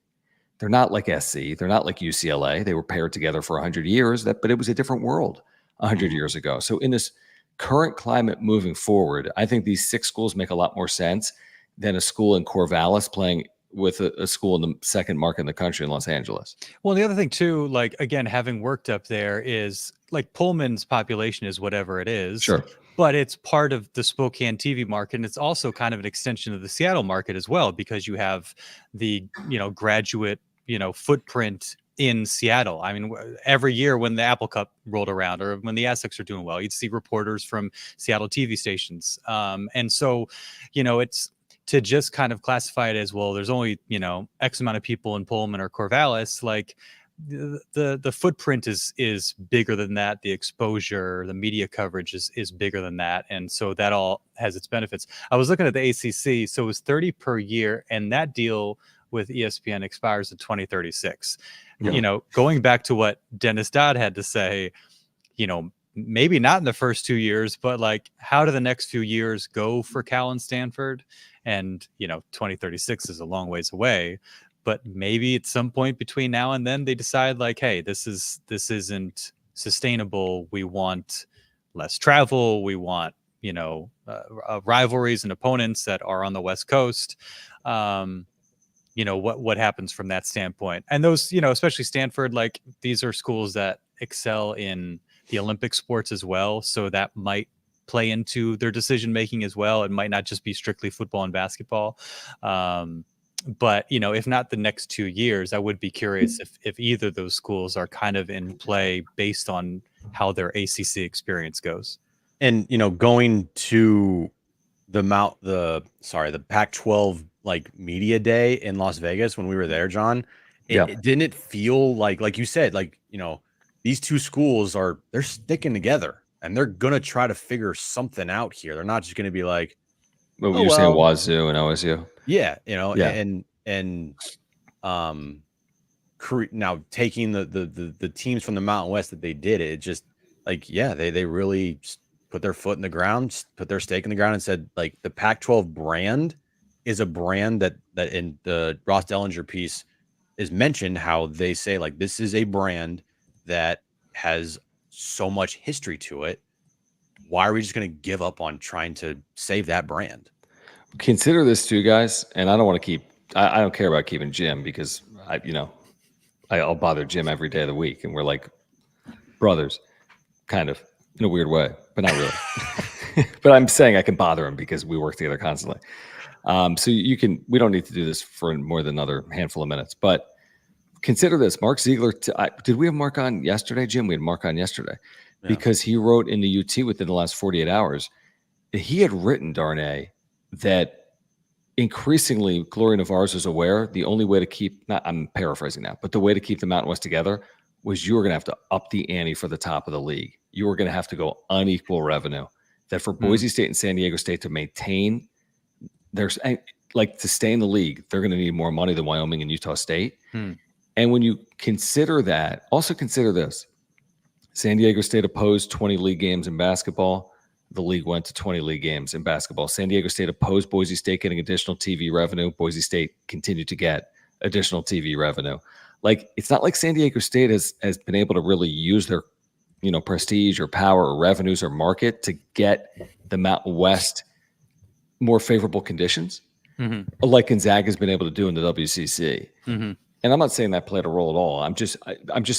They're not like SC. They're not like UCLA. They were paired together for 100 years, but it was a different world 100 years ago. So in this current climate moving forward, I think these 6 schools make a lot more sense than a school in Corvallis playing with a school in the second market in the country in Los Angeles. Well, the other thing too, like, again, having worked up there, is like Pullman's population is whatever it is. Sure. But it's part of the Spokane TV market. And it's also kind of an extension of the Seattle market as well, because you have the, graduate, footprint in Seattle. I mean, every year when the Apple Cup rolled around, or when the Aztecs are doing well, you'd see reporters from Seattle TV stations. And so, it's to just kind of classify it as, well, there's only, X amount of people in Pullman or Corvallis. Like, the footprint is bigger than that. The exposure, the media coverage is bigger than that, and so that all has its benefits. I was looking at the ACC, so it was 30 per year, and that deal with ESPN expires in 2036. Yeah. You know, going back to what Dennis Dodd had to say, you know, maybe not in the first 2 years, but like, how do the next few years go for Cal and Stanford? And, you know, 2036 is a long ways away, but maybe at some point between now and then they decide like, hey, this isn't sustainable. We want less travel. We want, you know, rivalries and opponents that are on the West Coast. You know, what happens from that standpoint? And those, you know, especially Stanford, like these are schools that excel in the Olympic sports as well. So that might play into their decision making as well. It might not just be strictly football and basketball. But, you know, if not the next 2 years, I would be curious if either of those schools are kind of in play based on how their ACC experience goes. And, you know, going to the Pac-12 like media day in Las Vegas when we were there, John, it didn't it feel like you said, like, you know, these two schools they're sticking together and they're going to try to figure something out here. They're not just going to be like, But you're saying Wazoo and OSU. Yeah. You know, Yeah. Now taking the teams from the Mountain West that they did, it just like, yeah, they really put their foot in the ground, put their stake in the ground and said like the Pac-12 brand is a brand that in the Ross Dellenger piece is mentioned how they say like, this is a brand that has so much history to it. Why are we just going to give up on trying to save that brand? Consider this too, guys. And I don't want to I don't care about keeping Jim because I'll bother Jim every day of the week. And we're like brothers, kind of in a weird way, but not really. But I'm saying I can bother him because we work together constantly. So we don't need to do this for more than another handful of minutes, but consider this. Mark Ziegler, did we have Mark on yesterday, Jim? We had Mark on yesterday because he wrote in the UT within the last 48 hours. He had written, Darnay, that increasingly Gloria Navarro is aware the only way to keep, I'm paraphrasing now, but the way to keep the Mountain West together was you were going to have to up the ante for the top of the league. You were going to have to go unequal revenue. That for Boise State and San Diego State to maintain to stay in the league, they're going to need more money than Wyoming and Utah State. And when you consider that, also consider this. San Diego State opposed 20 league games in basketball. The league went to 20 league games in basketball. San Diego State opposed Boise State getting additional TV revenue. Boise State continued to get additional TV revenue. Like, it's not like San Diego State has been able to really use their, prestige or power or revenues or market to get the Mountain West more favorable conditions, like Gonzaga has been able to do in the WCC. And I'm not saying that played a role at all. I'm just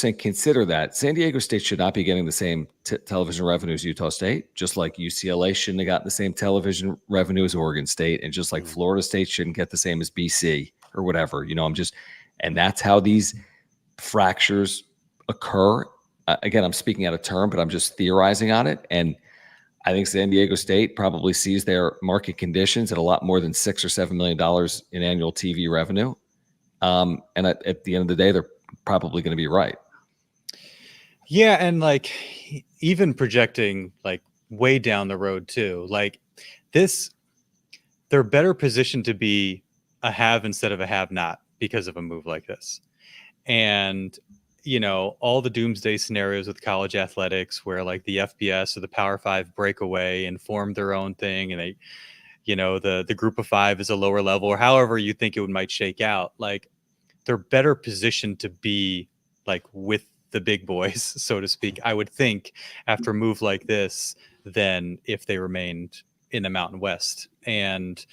saying consider that San Diego State should not be getting the same television revenue as Utah State, just like UCLA shouldn't have gotten the same television revenue as Oregon State, and just like Florida State shouldn't get the same as BC or whatever. And that's how these fractures occur. Again, I'm speaking out of turn, but I'm just theorizing on it. And I think San Diego State probably sees their market conditions at a lot more than $6 or $7 million in annual TV revenue. And at the end of the day, they're probably going to be right. Yeah. And like, even projecting like way down the road too, like this, they're better positioned to be a have instead of a have not because of a move like this. And, all the doomsday scenarios with college athletics where like the FBS or the Power Five break away and form their own thing. And they, the group of five is a lower level or however you think it might shake out. Like, they're better positioned to be like with the big boys, so to speak, I would think, after a move like this than if they remained in the Mountain West. And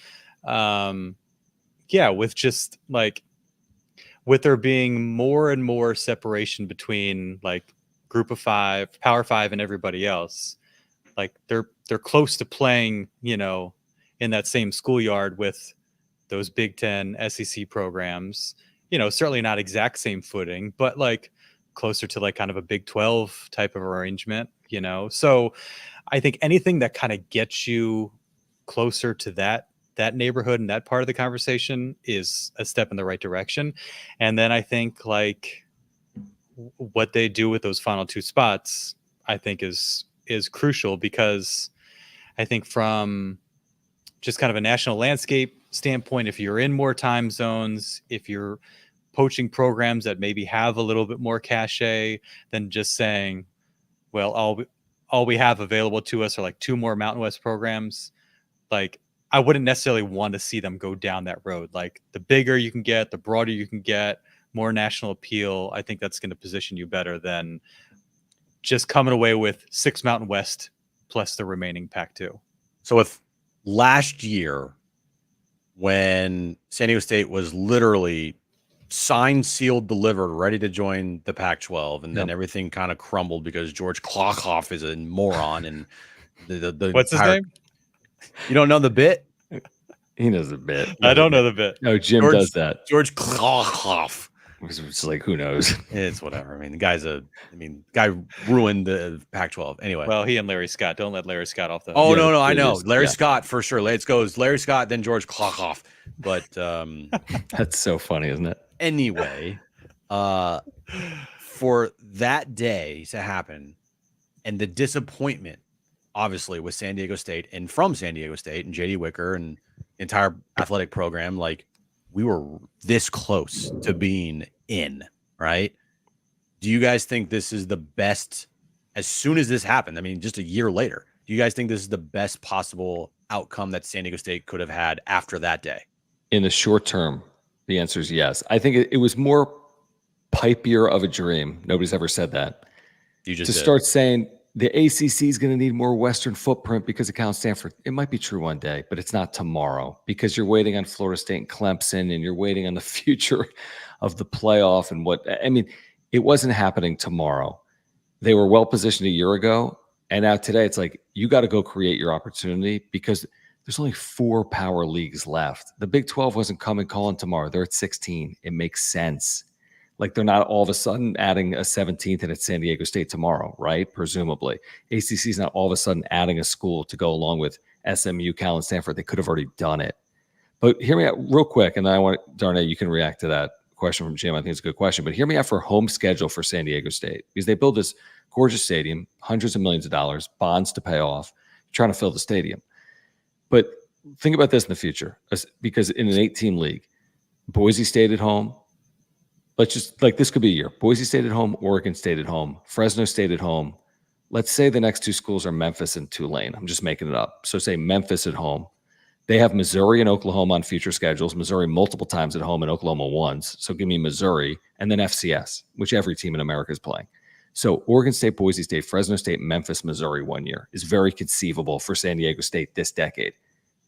with just like, with there being more and more separation between like group of five, Power Five, and everybody else, like they're close to playing, in that same schoolyard with those Big Ten, SEC programs, certainly not exact same footing, but like closer to like kind of a Big 12 type of arrangement, So I think anything that kind of gets you closer to that neighborhood and that part of the conversation is a step in the right direction. And then I think like what they do with those final 2 spots, I think is crucial, because I think from just kind of a national landscape standpoint, if you're in more time zones, if you're poaching programs that maybe have a little bit more cachet than just saying, well, all we have available to us are like 2 more Mountain West programs, like I wouldn't necessarily want to see them go down that road. Like the bigger you can get, the broader you can get, more national appeal, I think that's going to position you better than just coming away with 6 Mountain West plus the remaining Pac-2. So if last year, when San Diego State was literally signed, sealed, delivered, ready to join the Pac-12, and then everything kind of crumbled because George Klokhoff is a moron, and the what's his name? You don't know the bit? He knows the bit. I don't know the bit. No, Jim does that. George Klokhoff. It's like, who knows? It's whatever. I mean, the guy ruined the Pac-12. Anyway. Well, he and Larry Scott. Don't let Larry Scott off the. Oh, no, I know. Larry Scott for sure. Let's go. Larry Scott, then George Klokhoff. But that's so funny, isn't it? Anyway, for that day to happen, and the disappointment, obviously, with San Diego State and from San Diego State and JD Wicker and the entire athletic program, like, we were this close to being in, right? Do you guys think this is the best, as soon as this happened, I mean, just a year later, do you guys think this is the best possible outcome that San Diego State could have had after that day? In the short term, the answer is yes. I think it was more pipier of a dream. Nobody's ever said that. You just start saying the ACC is going to need more Western footprint because of Cal and Stanford. It might be true one day, but it's not tomorrow, because you're waiting on Florida State and Clemson, and you're waiting on the future of the playoff and what. I mean, it wasn't happening tomorrow. They were well positioned a year ago, and now today it's like you got to go create your opportunity, because there's only 4 power leagues left. The Big 12 wasn't coming calling tomorrow. They're at 16. It makes sense. Like, they're not all of a sudden adding a 17th and it's San Diego State tomorrow, right? Presumably. ACC is not all of a sudden adding a school to go along with SMU, Cal, and Stanford. They could have already done it. But hear me out real quick, and then I want, Darnay, you can react to that question from Jim. I think it's a good question. But hear me out for home schedule for San Diego State, because they build this gorgeous stadium, hundreds of millions of dollars, bonds to pay off, trying to fill the stadium. But think about this in the future, because in an 8-team league, Boise State at home, let's just, like, this could be a year. Boise State at home, Oregon State at home, Fresno State at home. Let's say the next 2 schools are Memphis and Tulane. I'm just making it up. So say Memphis at home. They have Missouri and Oklahoma on future schedules. Missouri multiple times at home and Oklahoma once. So give me Missouri, and then FCS, which every team in America is playing. So Oregon State, Boise State, Fresno State, Memphis, Missouri 1 year is very conceivable for San Diego State this decade.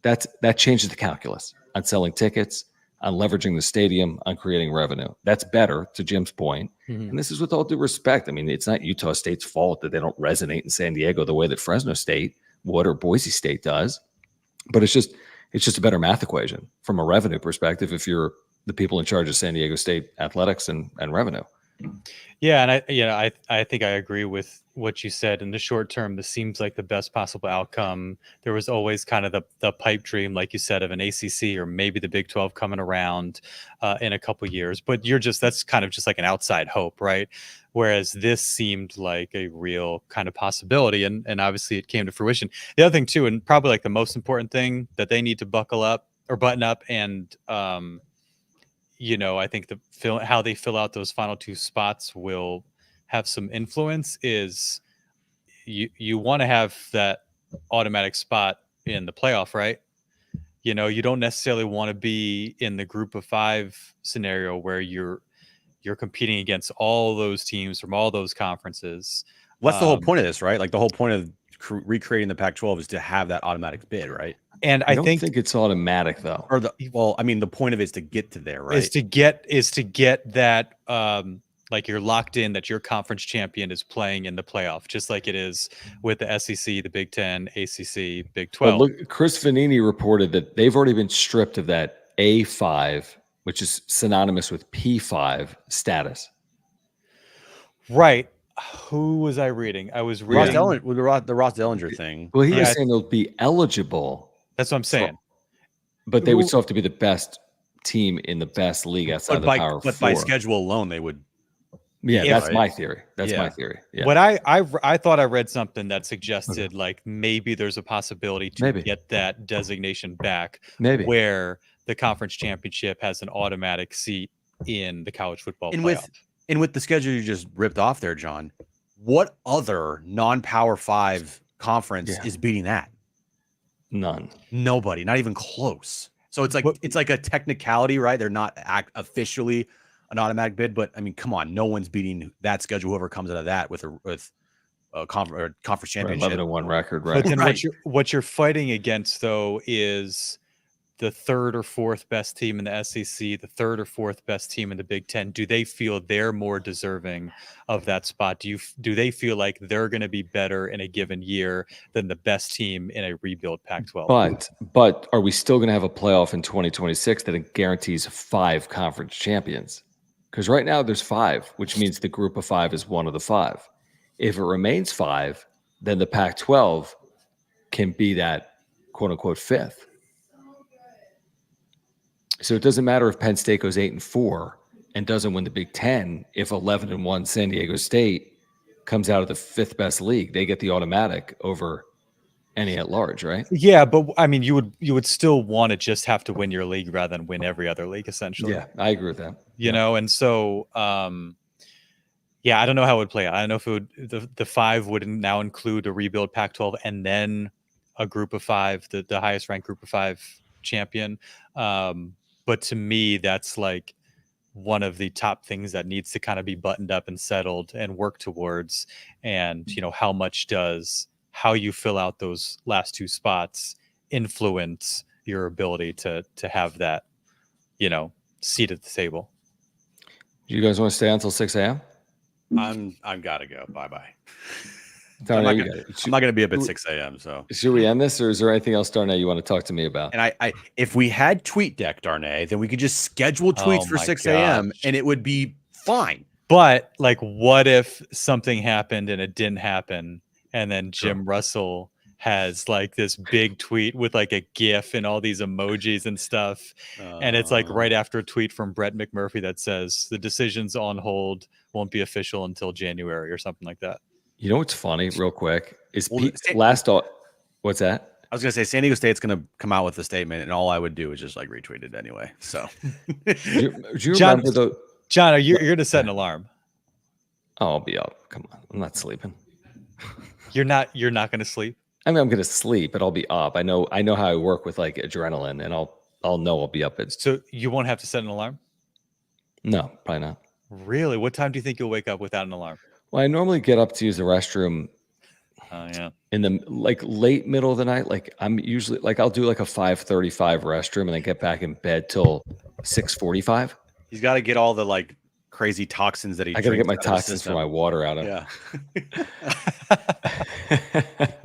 That changes the calculus on selling tickets, on leveraging the stadium, on creating revenue. That's better, to Jim's point. Mm-hmm. And this is with all due respect. I mean, it's not Utah State's fault that they don't resonate in San Diego the way that Fresno State would or Boise State does. But it's just a better math equation from a revenue perspective if you're the people in charge of San Diego State athletics and revenue. Yeah, and I think I agree with what you said. In the short term, this seems like the best possible outcome. There was always kind of the pipe dream, like you said, of an ACC or maybe the Big 12 coming around in a couple years. But that's kind of just like an outside hope, right? Whereas this seemed like a real kind of possibility, and obviously it came to fruition. The other thing too, and probably like the most important thing that they need to button up, and I think how they fill out those final 2 spots will have some influence. Is you want to have that automatic spot in the playoff, right? You don't necessarily want to be in the group of 5 scenario where you're competing against all those teams from all those conferences. What's the whole point of this, right? Like, the whole point of recreating the Pac-12 is to have that automatic bid, right? And I don't think it's automatic, though. Or the point of it is to get to there, right? Is to get that like you're locked in that your conference champion is playing in the playoff, just like it is with the SEC, the Big 10, ACC, Big 12. But look, Chris Vanini reported that they've already been stripped of that A5, which is synonymous with P5 status. Right. Who was I reading? I was reading the Ross Dellenger thing. Well, he was saying they'll be eligible. That's what I'm saying. But they would still have to be the best team in the best league outside of the Power 4. But by schedule alone, they would. Yeah, If- that's my theory. That's my Yeah. theory. Yeah. What I thought I read something that suggested like maybe there's a possibility to Maybe. get that designation back, Maybe. where the conference championship has an automatic seat in the college football And playoff. with the schedule you just ripped off there, John, what other non-Power 5 conference Yeah. is beating that? None. Nobody, not even close. So it's like What- it's like a technicality, right? They're not officially an automatic bid, but I mean, come on, no one's beating that schedule. Whoever comes out of that with a conference Or championship. 11-1 record, But right? then Right. what you're fighting against though is the third or fourth best team in the SEC, the third or fourth best team in the Big Ten. Do they feel they're more deserving of that spot? Do they feel like they're going to be better in a given year than the best team in a rebuild Pac-12? But are we still going to have a playoff in 2026 that guarantees 5 conference champions? Because right now there's 5, which means the group of 5 is one of the 5. If it remains 5, then the Pac-12 can be that quote unquote 5th. So it doesn't matter if Penn State goes 8-4 and doesn't win the Big Ten. If 11-1 San Diego State comes out of the 5th best league, they get the automatic over any at large, right? Yeah, but I mean, you would still want to just have to win your league rather than win every other league, essentially. Yeah, I agree with that. You know, and so yeah, I don't know how it would play out. I don't know if it would the 5 would now include a rebuild Pac-12 and then a group of 5, the highest ranked group of 5 champion. But to me, that's like one of the top things that needs to kind of be buttoned up and settled and work towards. And, you know, how much does how you fill out those last 2 spots influence your ability to have that, you know, seat at the table? Do you guys want to stay until 6 a.m.? I'm gotta go. Bye. Darnay, I'm you not got it. I'm not gonna be up at 6 a.m. So Should we end this, or is there anything else, Darnay, you want to talk to me about? and I if we had tweet deck, Darnay, then we could just schedule tweets Oh for my 6 a.m. gosh. and it would be fine. But like, what if something happened and it didn't happen, and then Jim Russell has like this big tweet with like a GIF and all these emojis and stuff, and it's like right after a tweet from Brett McMurphy that says the decision's on hold, won't be official until January or something like that. You know what's funny, real quick, is Well, what's that? I was gonna say San Diego State's gonna come out with a statement, and all I would do is just like retweet it anyway. So Do you John- remember the? John, you're going to set an alarm. Oh, I'll be up. Come on, I'm not sleeping. You're not going to sleep. I mean, I'm gonna sleep, but I'll be up. I know how I work with like adrenaline, and I'll know I'll be up. So you won't have to set an alarm? No, probably not. Really? What time do you think you'll wake up without an alarm? Well, I normally get up to use the restroom Oh, yeah. in the like late middle of the night. Like I'm usually like I'll do like a 5:35 restroom and then get back in bed till 6:45. he's got to get all the like crazy toxins that he. I gotta get my drinks out of his toxins for system. my water out of. Yeah.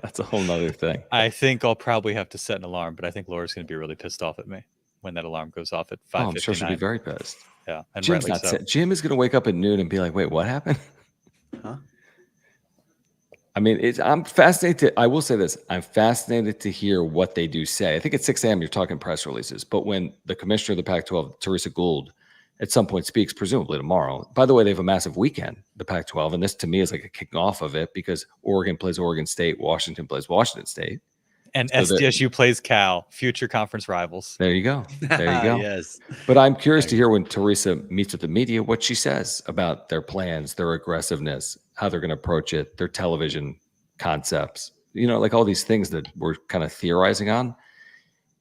That's a whole nother thing. I think I'll probably have to set an alarm, but I think Laura's going to be really pissed off at me when that alarm goes off at 5:59. Oh, I'm sure she'll be very pissed. Yeah, and Jim's rightly not. so. Jim is gonna wake up at noon and be like, "Wait, what happened?" Huh? I mean, I'm fascinated. I will say this: I'm fascinated to hear what they do say. I think at 6 a.m. you're talking press releases, but when the commissioner of the Pac-12, Teresa Gould, at some point speaks, presumably tomorrow. By the way, they have a massive weekend, the Pac-12, and this to me is like a kicking off of it because Oregon plays Oregon State, Washington plays Washington State. And So that- SDSU plays Cal, future conference rivals. There you go. There you go. Yes. But I'm curious to hear when Teresa meets with the media, what she says about their plans, their aggressiveness, how they're going to approach it, their television concepts, you know, like all these things that we're kind of theorizing on.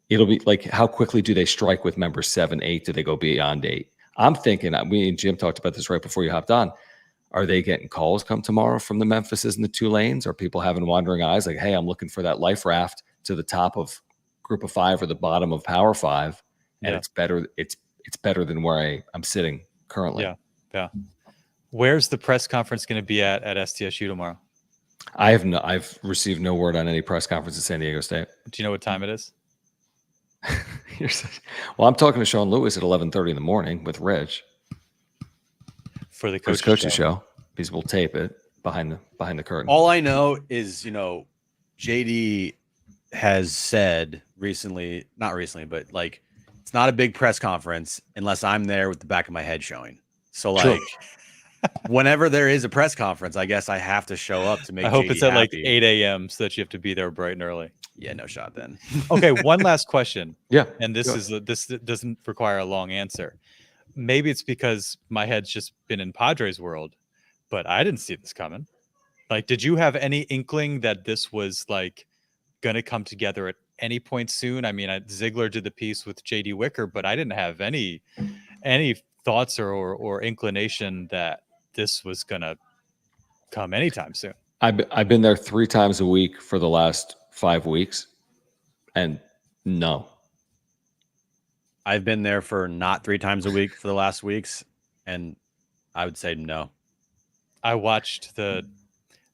It'll be like, how quickly do they strike with members 7, 8? Do they go beyond 8? I'm thinking, we and Jim talked about this right before you hopped on. Are they getting calls come tomorrow from the Memphises and the Tulanes? Are people having wandering eyes like, hey, I'm looking for that life raft to the top of group of 5 or the bottom of Power 5, and Yeah. it's better. It's better than where I'm sitting currently. Yeah. Yeah. Where's the press conference going to be at SDSU tomorrow? I've received no word on any press conference at San Diego State. Do you know what time it is? Well, I'm talking to Sean Lewis at 11:30 in the morning with Rich For the for his coaches coach's show because we'll tape it behind the curtain. All I know is, JD has said recently, not recently, but like, it's not a big press conference unless I'm there with the back of my head showing. So True. like, whenever there is a press conference, I guess I have to show up to make I hope JD it's at like happy. 8 a.m. so that you have to be there bright and early. Yeah, no shot then. Okay, one last question. Yeah. And this doesn't require a long answer. Maybe it's because my head's just been in Padres world, but I didn't see this coming. Like, did you have any inkling that this was like going to come together at any point soon? I mean, Ziegler did the piece with JD Wicker, but I didn't have any thoughts or inclination that this was going to come anytime soon. I've been there 3 times a week for the last 5 weeks, and no. I've been there for not 3 times a week for the last weeks, and I would say no. I watched the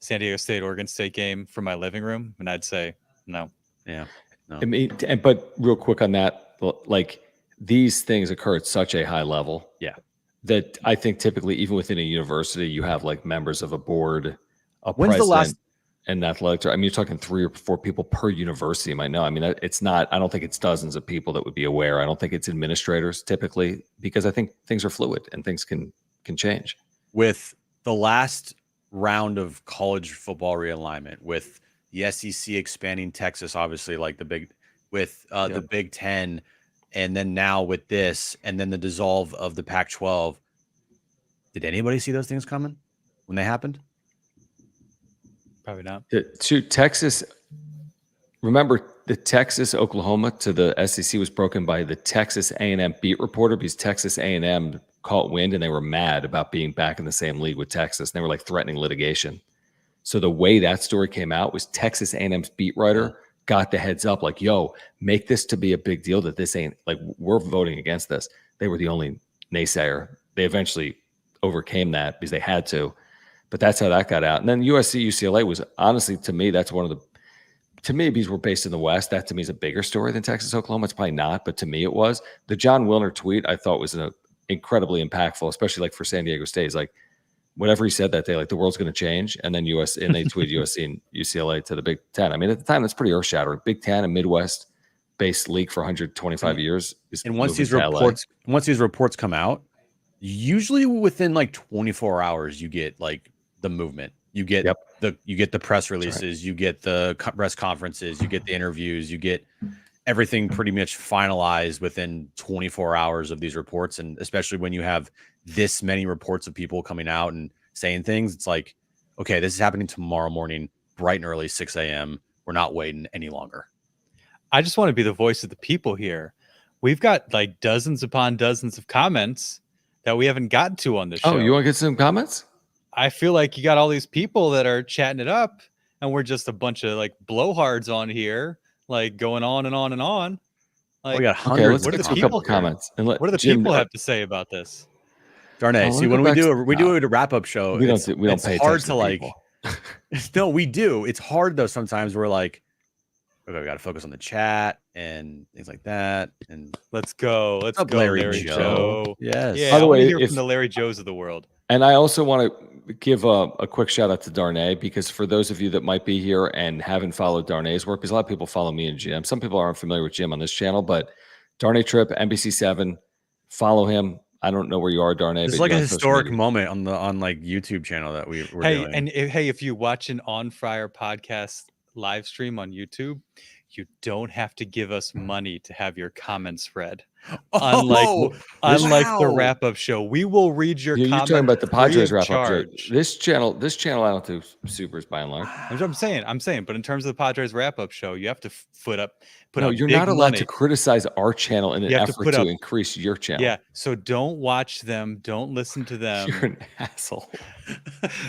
San Diego State Oregon State game from my living room, and I'd say no. Yeah, no. I mean, but real quick on that, like these things occur at such a high level, Yeah. that I think typically even within a university, you have like members of a board, a When's the president, last- and athletic. I mean, you're talking 3 or 4 people per university. You might know. I mean, it's not. I don't think it's dozens of people that would be aware. I don't think it's administrators typically, because I think things are fluid and things can change. With the last round of college football realignment, with the SEC expanding Texas, obviously, like the Big Ten, and then now with this, and then the dissolve of the Pac-12. Did anybody see those things coming when they happened? Probably not. To Texas, remember the Texas Oklahoma to the SEC was broken by the Texas A&M beat reporter, because Texas A&M caught wind and they were mad about being back in the same league with Texas. And they were like threatening litigation. So the way that story came out was Texas A&M's beat writer got the heads up, like, yo, make this to be a big deal, that this ain't like we're voting against this. They were the only naysayer. They eventually overcame that because they had to. But that's how that got out. And then USC, UCLA was honestly, to me, that's one of the, to me, because we're based in the West, that to me is a bigger story than Texas, Oklahoma. It's probably not, but to me it was. The John Wilner tweet I thought was incredibly impactful, especially like for San Diego State. He's like, whatever he said that day, like the world's going to change. And then they tweeted USC and UCLA to the Big Ten. I mean, at the time, that's pretty earth shattering. Big Ten, a Midwest-based league for 125 years. And once these reports come out, usually within like 24 hours, you get like the movement. You get the press releases, you get the press conferences, you get the interviews, you get everything pretty much finalized within 24 hours of these reports. And especially when you have this many reports of people coming out and saying things, it's like, okay, this is happening tomorrow morning, bright and early, 6 a.m. We're not waiting any longer. I just want to be the voice of the people here. We've got like dozens upon dozens of comments that we haven't gotten to on this show. Oh, you want to get some comments? I feel like you got all these people that are chatting it up, and we're just a bunch of like blowhards on here, like going on and on and on. Like, we got hundreds. What are the people comments? And what do the people have to say about this? Darnay, see, when we do a wrap-up show, we don't pay hard to to like. No, we do. It's hard though. Sometimes we're like, okay, we got to focus on the chat and things like that. And let's go. Let's go, Larry Joe. Yes. Yeah. By the way, hear from the Larry Joes of the world. And I also want to give a quick shout out to Darnay, because for those of you that might be here and haven't followed Darnay's work, because a lot of people follow me and Jim. Some people aren't familiar with Jim on this channel, but Darnay Tripp, NBC7, follow him. I don't know where you are, Darnay. It's like a historic moment on like YouTube channel that we're doing. And if you watch an On Fryer podcast live stream on YouTube, you don't have to give us money to have your comments read. Unlike the wrap-up show, we will read your comments. You're talking about the Padres wrap-up show. This channel, I don't do supers by and large. I'm saying, but in terms of the Padres wrap-up show, you have to put up. You're not allowed to criticize our channel in an effort to increase your channel. Yeah, so don't watch them. Don't listen to them. You're an asshole.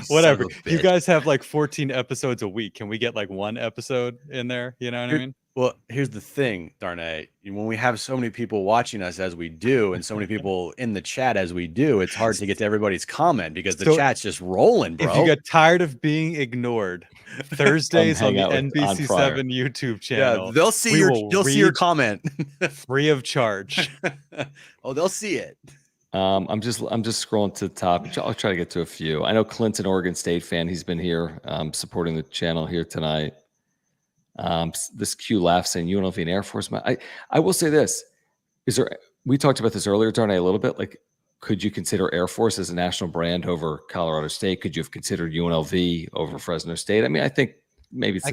Whatever. You guys have like 14 episodes a week. Can we get like one episode in there? You know what I mean? Well, here's the thing, Darnay. When we have so many people watching us as we do, and so many people in the chat as we do, it's hard to get to everybody's comment because the chat's just rolling, bro. If you get tired of being ignored, Thursdays on the NBC7 YouTube channel, yeah, they'll see your comment free of charge. Oh, they'll see it. I'm just scrolling to the top. I'll try to get to a few. I know Clint's an Oregon State fan. He's been here supporting the channel here tonight. This Q laughs saying UNLV and Air Force. I will say this: we talked about this earlier, Darnay, a little bit. Like Could you consider Air Force as a national brand over Colorado State? Could you have considered UNLV over Fresno State? I mean, I think maybe it's I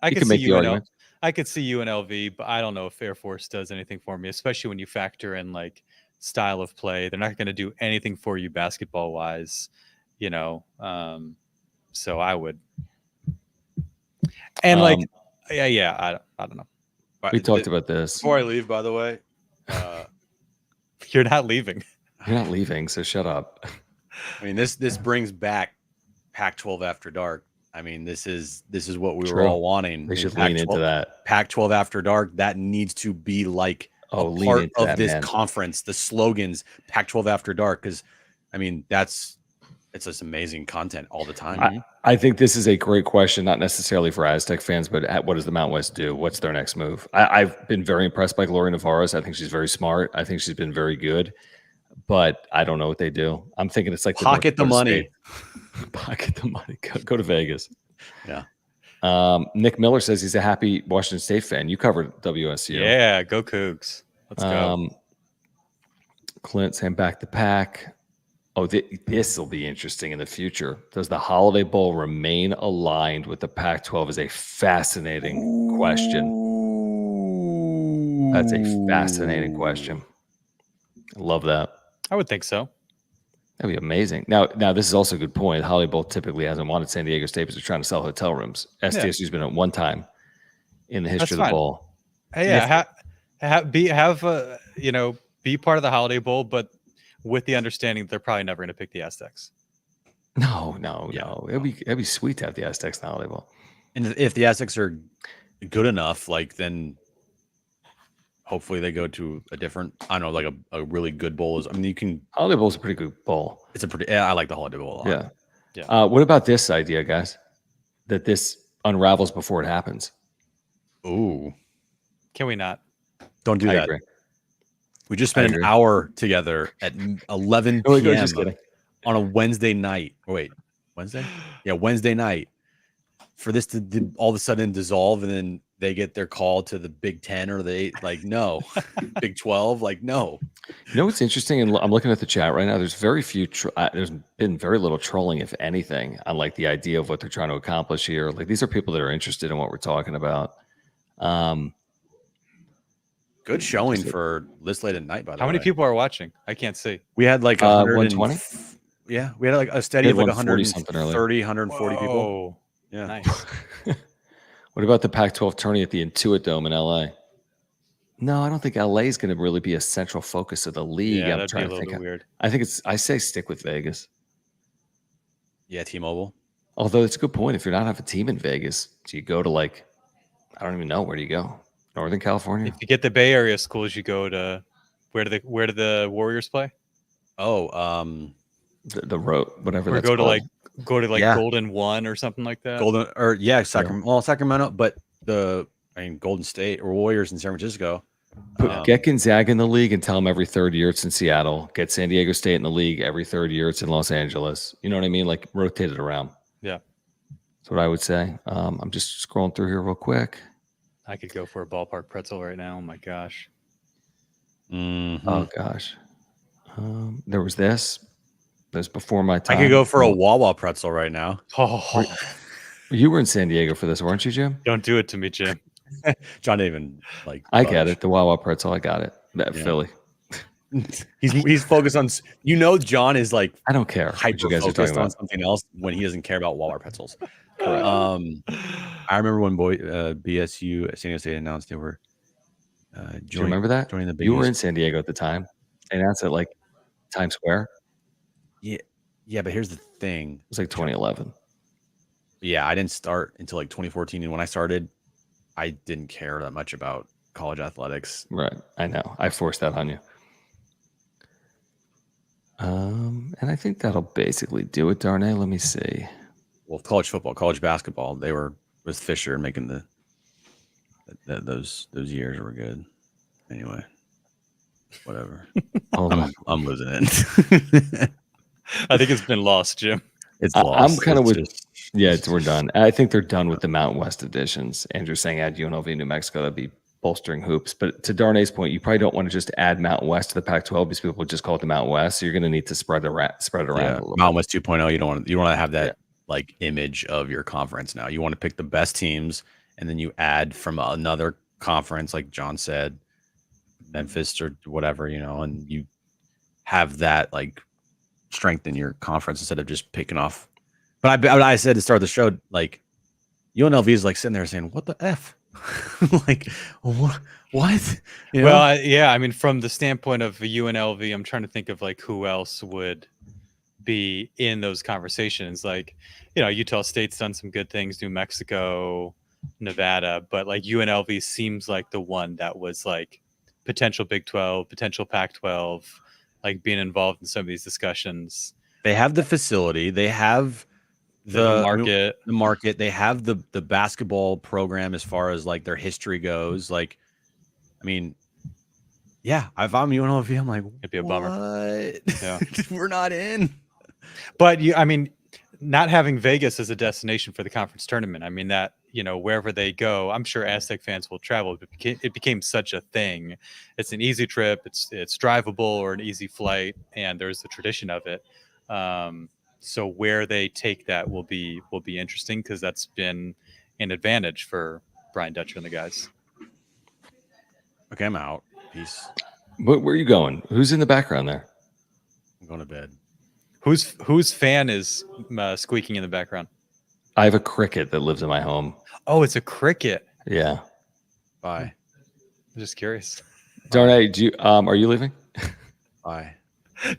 you could can make see the argument. I could see UNLV, but I don't know if Air Force does anything for me, especially when you factor in like style of play. They're not going to do anything for you basketball wise, you know. So I would, and like, I don't know. We talked about this. Before I leave, by the way, You're not leaving. You're not leaving, so shut up. I mean, this brings back Pac-12 After Dark. I mean, this is what we were True. all wanting. They should lean into that. Pac-12 After Dark, that needs to be like a lean part into of that, this man. conference. The slogans, Pac-12 After Dark, because I mean, it's just amazing content all the time. I think this is a great question, not necessarily for Aztec fans, but what does the Mountain West do? What's their next move? I've been very impressed by Gloria Navarez. I think she's very smart. I think she's been very good, but I don't know what they do. I'm thinking it's like Pocket the money. Pocket the money. Go to Vegas. Yeah. Nick Miller says he's a happy Washington State fan. You covered WSU. Yeah, go Cougs. Let's go. Clint saying back to Pac. Oh, this will be interesting in the future. Does the Holiday Bowl remain aligned with the Pac-12 is a fascinating question. That's a fascinating question. I love that. I would think so. That'd be amazing. Now, this is also a good point. Holiday Bowl typically hasn't wanted San Diego State because they're trying to sell hotel rooms. SDSU's been at one time in the history of the bowl. Hey, be part of the Holiday Bowl, but with the understanding that they're probably never going to pick the Aztecs. No. It'd be sweet to have the Aztecs in the Holiday Bowl. And if the Aztecs are good enough, like then hopefully they go to a different, I don't know, like a really good bowl. I mean, you can. Holiday Bowl's a pretty good bowl. It's I like the Holiday Bowl a lot. Yeah. What about this idea, guys? That this unravels before it happens. Ooh. Can we not? Don't do that. Agree. We just spent an hour together at 11 p.m. on a Wednesday night. Oh, wait, Wednesday? Yeah, Wednesday night. For this to all of a sudden dissolve and then they get their call to the Big 10 or the 8, like, no. Big 12, like, no. You know what's interesting? And I'm looking at the chat right now. There's very few, there's been very little trolling, if anything, on like the idea of what they're trying to accomplish here. Like these are people that are interested in what we're talking about. Good showing for this late at night, by the way. How many people are watching? I can't see. We had like 120. Yeah, we had like a steady of like 130, 140 Whoa. people. Yeah. Nice. What about the Pac-12 tourney at the Intuit Dome in LA? No, I don't think LA is going to really be a central focus of the league. Yeah, I'm that'd trying be a to little think. bit weird. I think I say stick with Vegas. Yeah, T-Mobile. Although it's a good point. If you're not have a team in Vegas, do you go to like, I don't even know, where do you go? Northern California? If you get the Bay Area schools, you go to where do the Warriors play? Oh, the road, whatever. Or That's go to called. like Golden One or something like that. Sacramento. Well, Sacramento, but Golden State or Warriors in San Francisco. Get Gonzaga in the league and tell them every third year it's in Seattle. Get San Diego State in the league every third year it's in Los Angeles. You know what I mean? Like rotate it around. Yeah, that's what I would say. I'm just scrolling through here real quick. I could go for a ballpark pretzel right now. Oh my gosh. Mm-hmm. Oh gosh. There was this. This before my time. I could go for a Wawa pretzel right now. Oh, you were in San Diego for this, weren't you, Jim? Don't do it to me, Jim. John didn't even like. I get it. The Wawa pretzel. I got it. Philly. He's focused on. John is like. I don't care. Hyper focused on something else when he doesn't care about Wawa pretzels. I remember when BSU San Diego State announced they were. Do you remember that? Joining the you were in San Diego at the time. They announced it like Times Square. Yeah, but here's the thing. It was like 2011. Yeah, I didn't start until like 2014, and when I started, I didn't care that much about college athletics. Right, I know. I forced that on you. And I think that'll basically do it, Darnay. Let me see. Well, college football, college basketball, they were with Fisher making those years were good. Anyway, whatever. I'm losing it. I think it's been lost, Jim. It's lost. I'm kind of we're done. I think they're done with the Mountain West editions. Andrew's saying add UNLV, New Mexico. That'd be bolstering hoops. But to Darnay's point, you probably don't want to just add Mountain West to the Pac-12 because people would just call it the Mountain West. So you're going to need to spread it around a little Mountain bit. West 2.0. You don't want to have that like image of your conference now. You want to pick the best teams, and then you add from another conference, like John said, Memphis or whatever, and you have that like strengthen your conference instead of just picking off. But I said to start the show, like UNLV is like sitting there saying, "What the F?" Like what? Well, I mean, from the standpoint of UNLV, I'm trying to think of like who else would be in those conversations. Like, Utah State's done some good things, New Mexico, Nevada, but like UNLV seems like the one that was like potential Big 12, potential Pac-12, like being involved in some of these discussions. They have the facility. They have the market. They have the basketball program as far as like their history goes. Like, I mean, yeah, if I'm UNLV, I'm like, it'd be a bummer. Yeah. We're not in. But I mean, not having Vegas as a destination for the conference tournament, I mean, that, wherever they go, I'm sure Aztec fans will travel. It became such a thing. It's an easy trip. It's drivable or an easy flight, and there's the tradition of it. So where they take that will be interesting, because that's been an advantage for Brian Dutcher and the guys. Okay, I'm out. Peace. Where are you going? Who's in the background there? I'm going to bed. Whose fan is squeaking in the background? I have a cricket that lives in my home. Oh, it's a cricket. Yeah. Bye. I'm just curious. Darnay, are you leaving? Bye.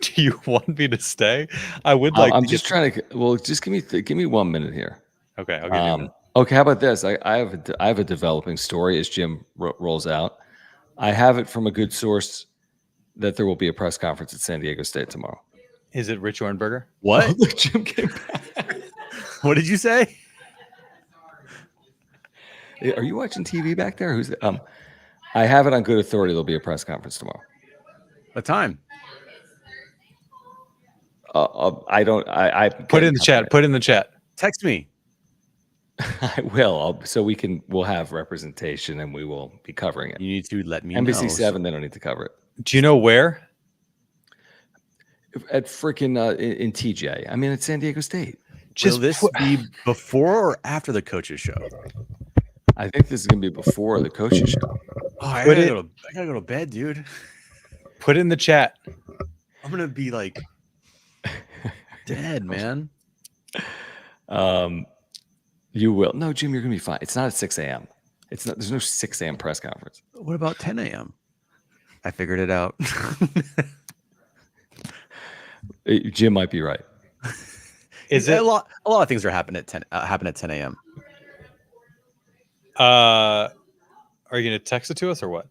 Do you want me to stay? I would like. I'm just trying to. Well, just give me 1 minute here. Okay. I'll give you okay. How about this? I have a developing story as Jim rolls out. I have it from a good source that there will be a press conference at San Diego State tomorrow. Is it Rich Orenberger? What? Oh, Jim came back. What did you say? Are you watching TV back there? Who's I have it on good authority. There'll be a press conference tomorrow. What time? I don't. I put it in the chat. Put it in the chat. Text me. I will. So we'll have representation, and we will be covering it. You need to let me know. NBC7, they don't need to cover it. Do you know where? At freaking in TJ. I mean, at San Diego State. Will this be before or after the coaches show? I think this is gonna be before the coaches show. Oh, I gotta go to bed, dude. Put it in the chat. I'm gonna be like dead, man. You will. No, Jim, you're gonna be fine. It's not at 6 a.m. It's not. There's no 6 a.m. press conference. What about 10 a.m.? I figured it out. Jim might be right. Is it a lot of things are happening at 10 a.m. Are you going to text it to us or what?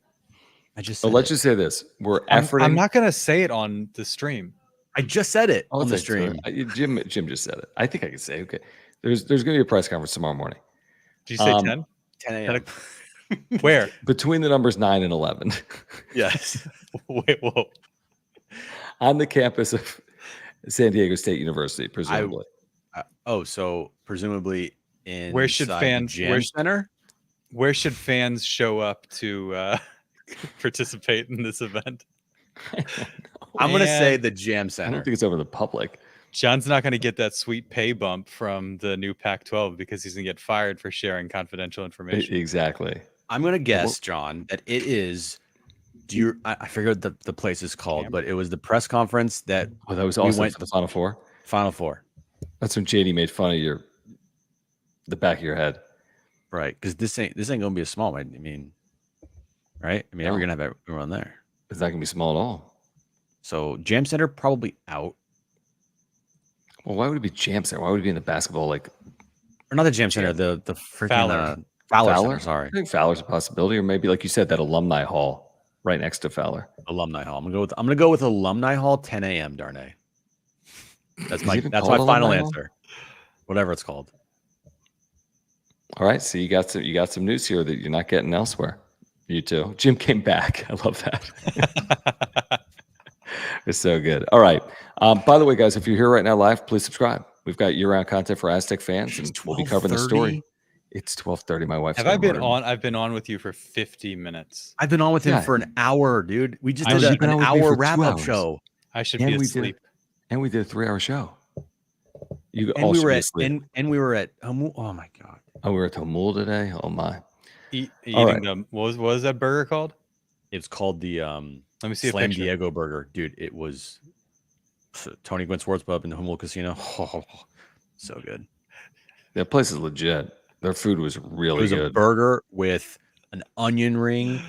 I just let's just say this. We're efforting. I'm not going to say it on the stream. I just said it on the stream. Jim just said it. I think I can say, okay. There's going to be a press conference tomorrow morning. Did you say 10? 10 a.m. Where? Between the numbers 9 and 11. Yes. Wait, whoa. On the campus of San Diego State University, presumably. So presumably in where should fans center? Where should fans show up to participate in this event? I'm going to say the Jam Center. I don't think it's over the public. John's not going to get that sweet pay bump from the new Pac-12 because he's going to get fired for sharing confidential information. Exactly. I'm going to guess, John, that it is. I figured the place is called, but it was the press conference that. Oh, that was also for the Final Four. Final Four. That's when JD made fun of the back of your head, right? Because this ain't gonna be a small one. I mean, right? I mean, we're gonna have everyone there. It's not gonna be small at all. So Jam Center probably out. Well, why would it be Jam Center? Why would it be in the basketball or not the Jam Center? The freaking Fowler Center, sorry. I think Fowler's a possibility, or maybe like you said, that alumni hall. Right next to Fowler. Alumni Hall. I'm gonna go with Alumni Hall, 10 a.m. Darnay. That's my final answer. Whatever it's called. All right. So you got some news here that you're not getting elsewhere. You too. Jim came back. I love that. It's so good. All right. By the way, guys, if you're here right now live, please subscribe. We've got year-round content for Aztec fans, and we'll be covering the story. It's 12:30. My wife's Have I been murdered. on? I've been on with you for 50 minutes. I've been on with him Yeah. for an hour, dude. We just I know, did you've been an on with me hour for 2 wrap-up hours. show. I should And be we did asleep. And we did a 3-hour show. You And all we should were be at asleep. and we were at oh my god. Oh, we were at Tomul today. Oh my! Eating right. the what was that burger called? It's called the Let me see a Slam picture. Diego burger, dude. It was Tony Gwynn Sports Pub in the Hummel Casino. Oh, so good. That place is legit. Their food was It really was a good. burger with an onion ring,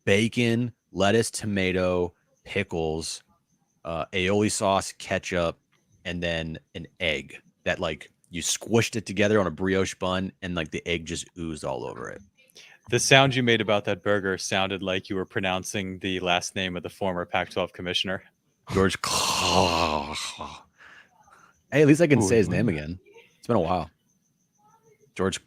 bacon, lettuce, tomato, pickles, aioli sauce, ketchup, and then an egg that like you squished it together on a brioche bun and like the egg just oozed all over it. The sound you made about that burger sounded like you were pronouncing the last name of the former Pac-12 commissioner. George. Hey, at least I can say his Ooh. name again. It's been a while. George.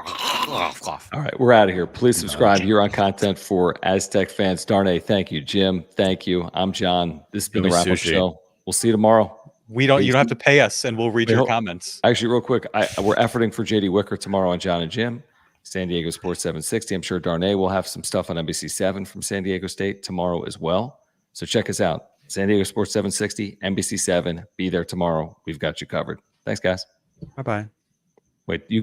All right, we're out of here. Please subscribe here on content for Aztec fans. Darnay, thank you. Jim, thank you. I'm John. This has been the Give me wrap-up sushi. show. We'll see you tomorrow. You don't have to pay us, and we'll read Wait, your hold- comments. Actually, real quick, we're efforting for JD Wicker tomorrow on John and Jim. San Diego Sports 760. I'm sure Darnay will have some stuff on NBC 7 from San Diego State tomorrow as well. So check us out. San Diego Sports 760, NBC 7. Be there tomorrow. We've got you covered. Thanks, guys. Bye-bye. Wait, you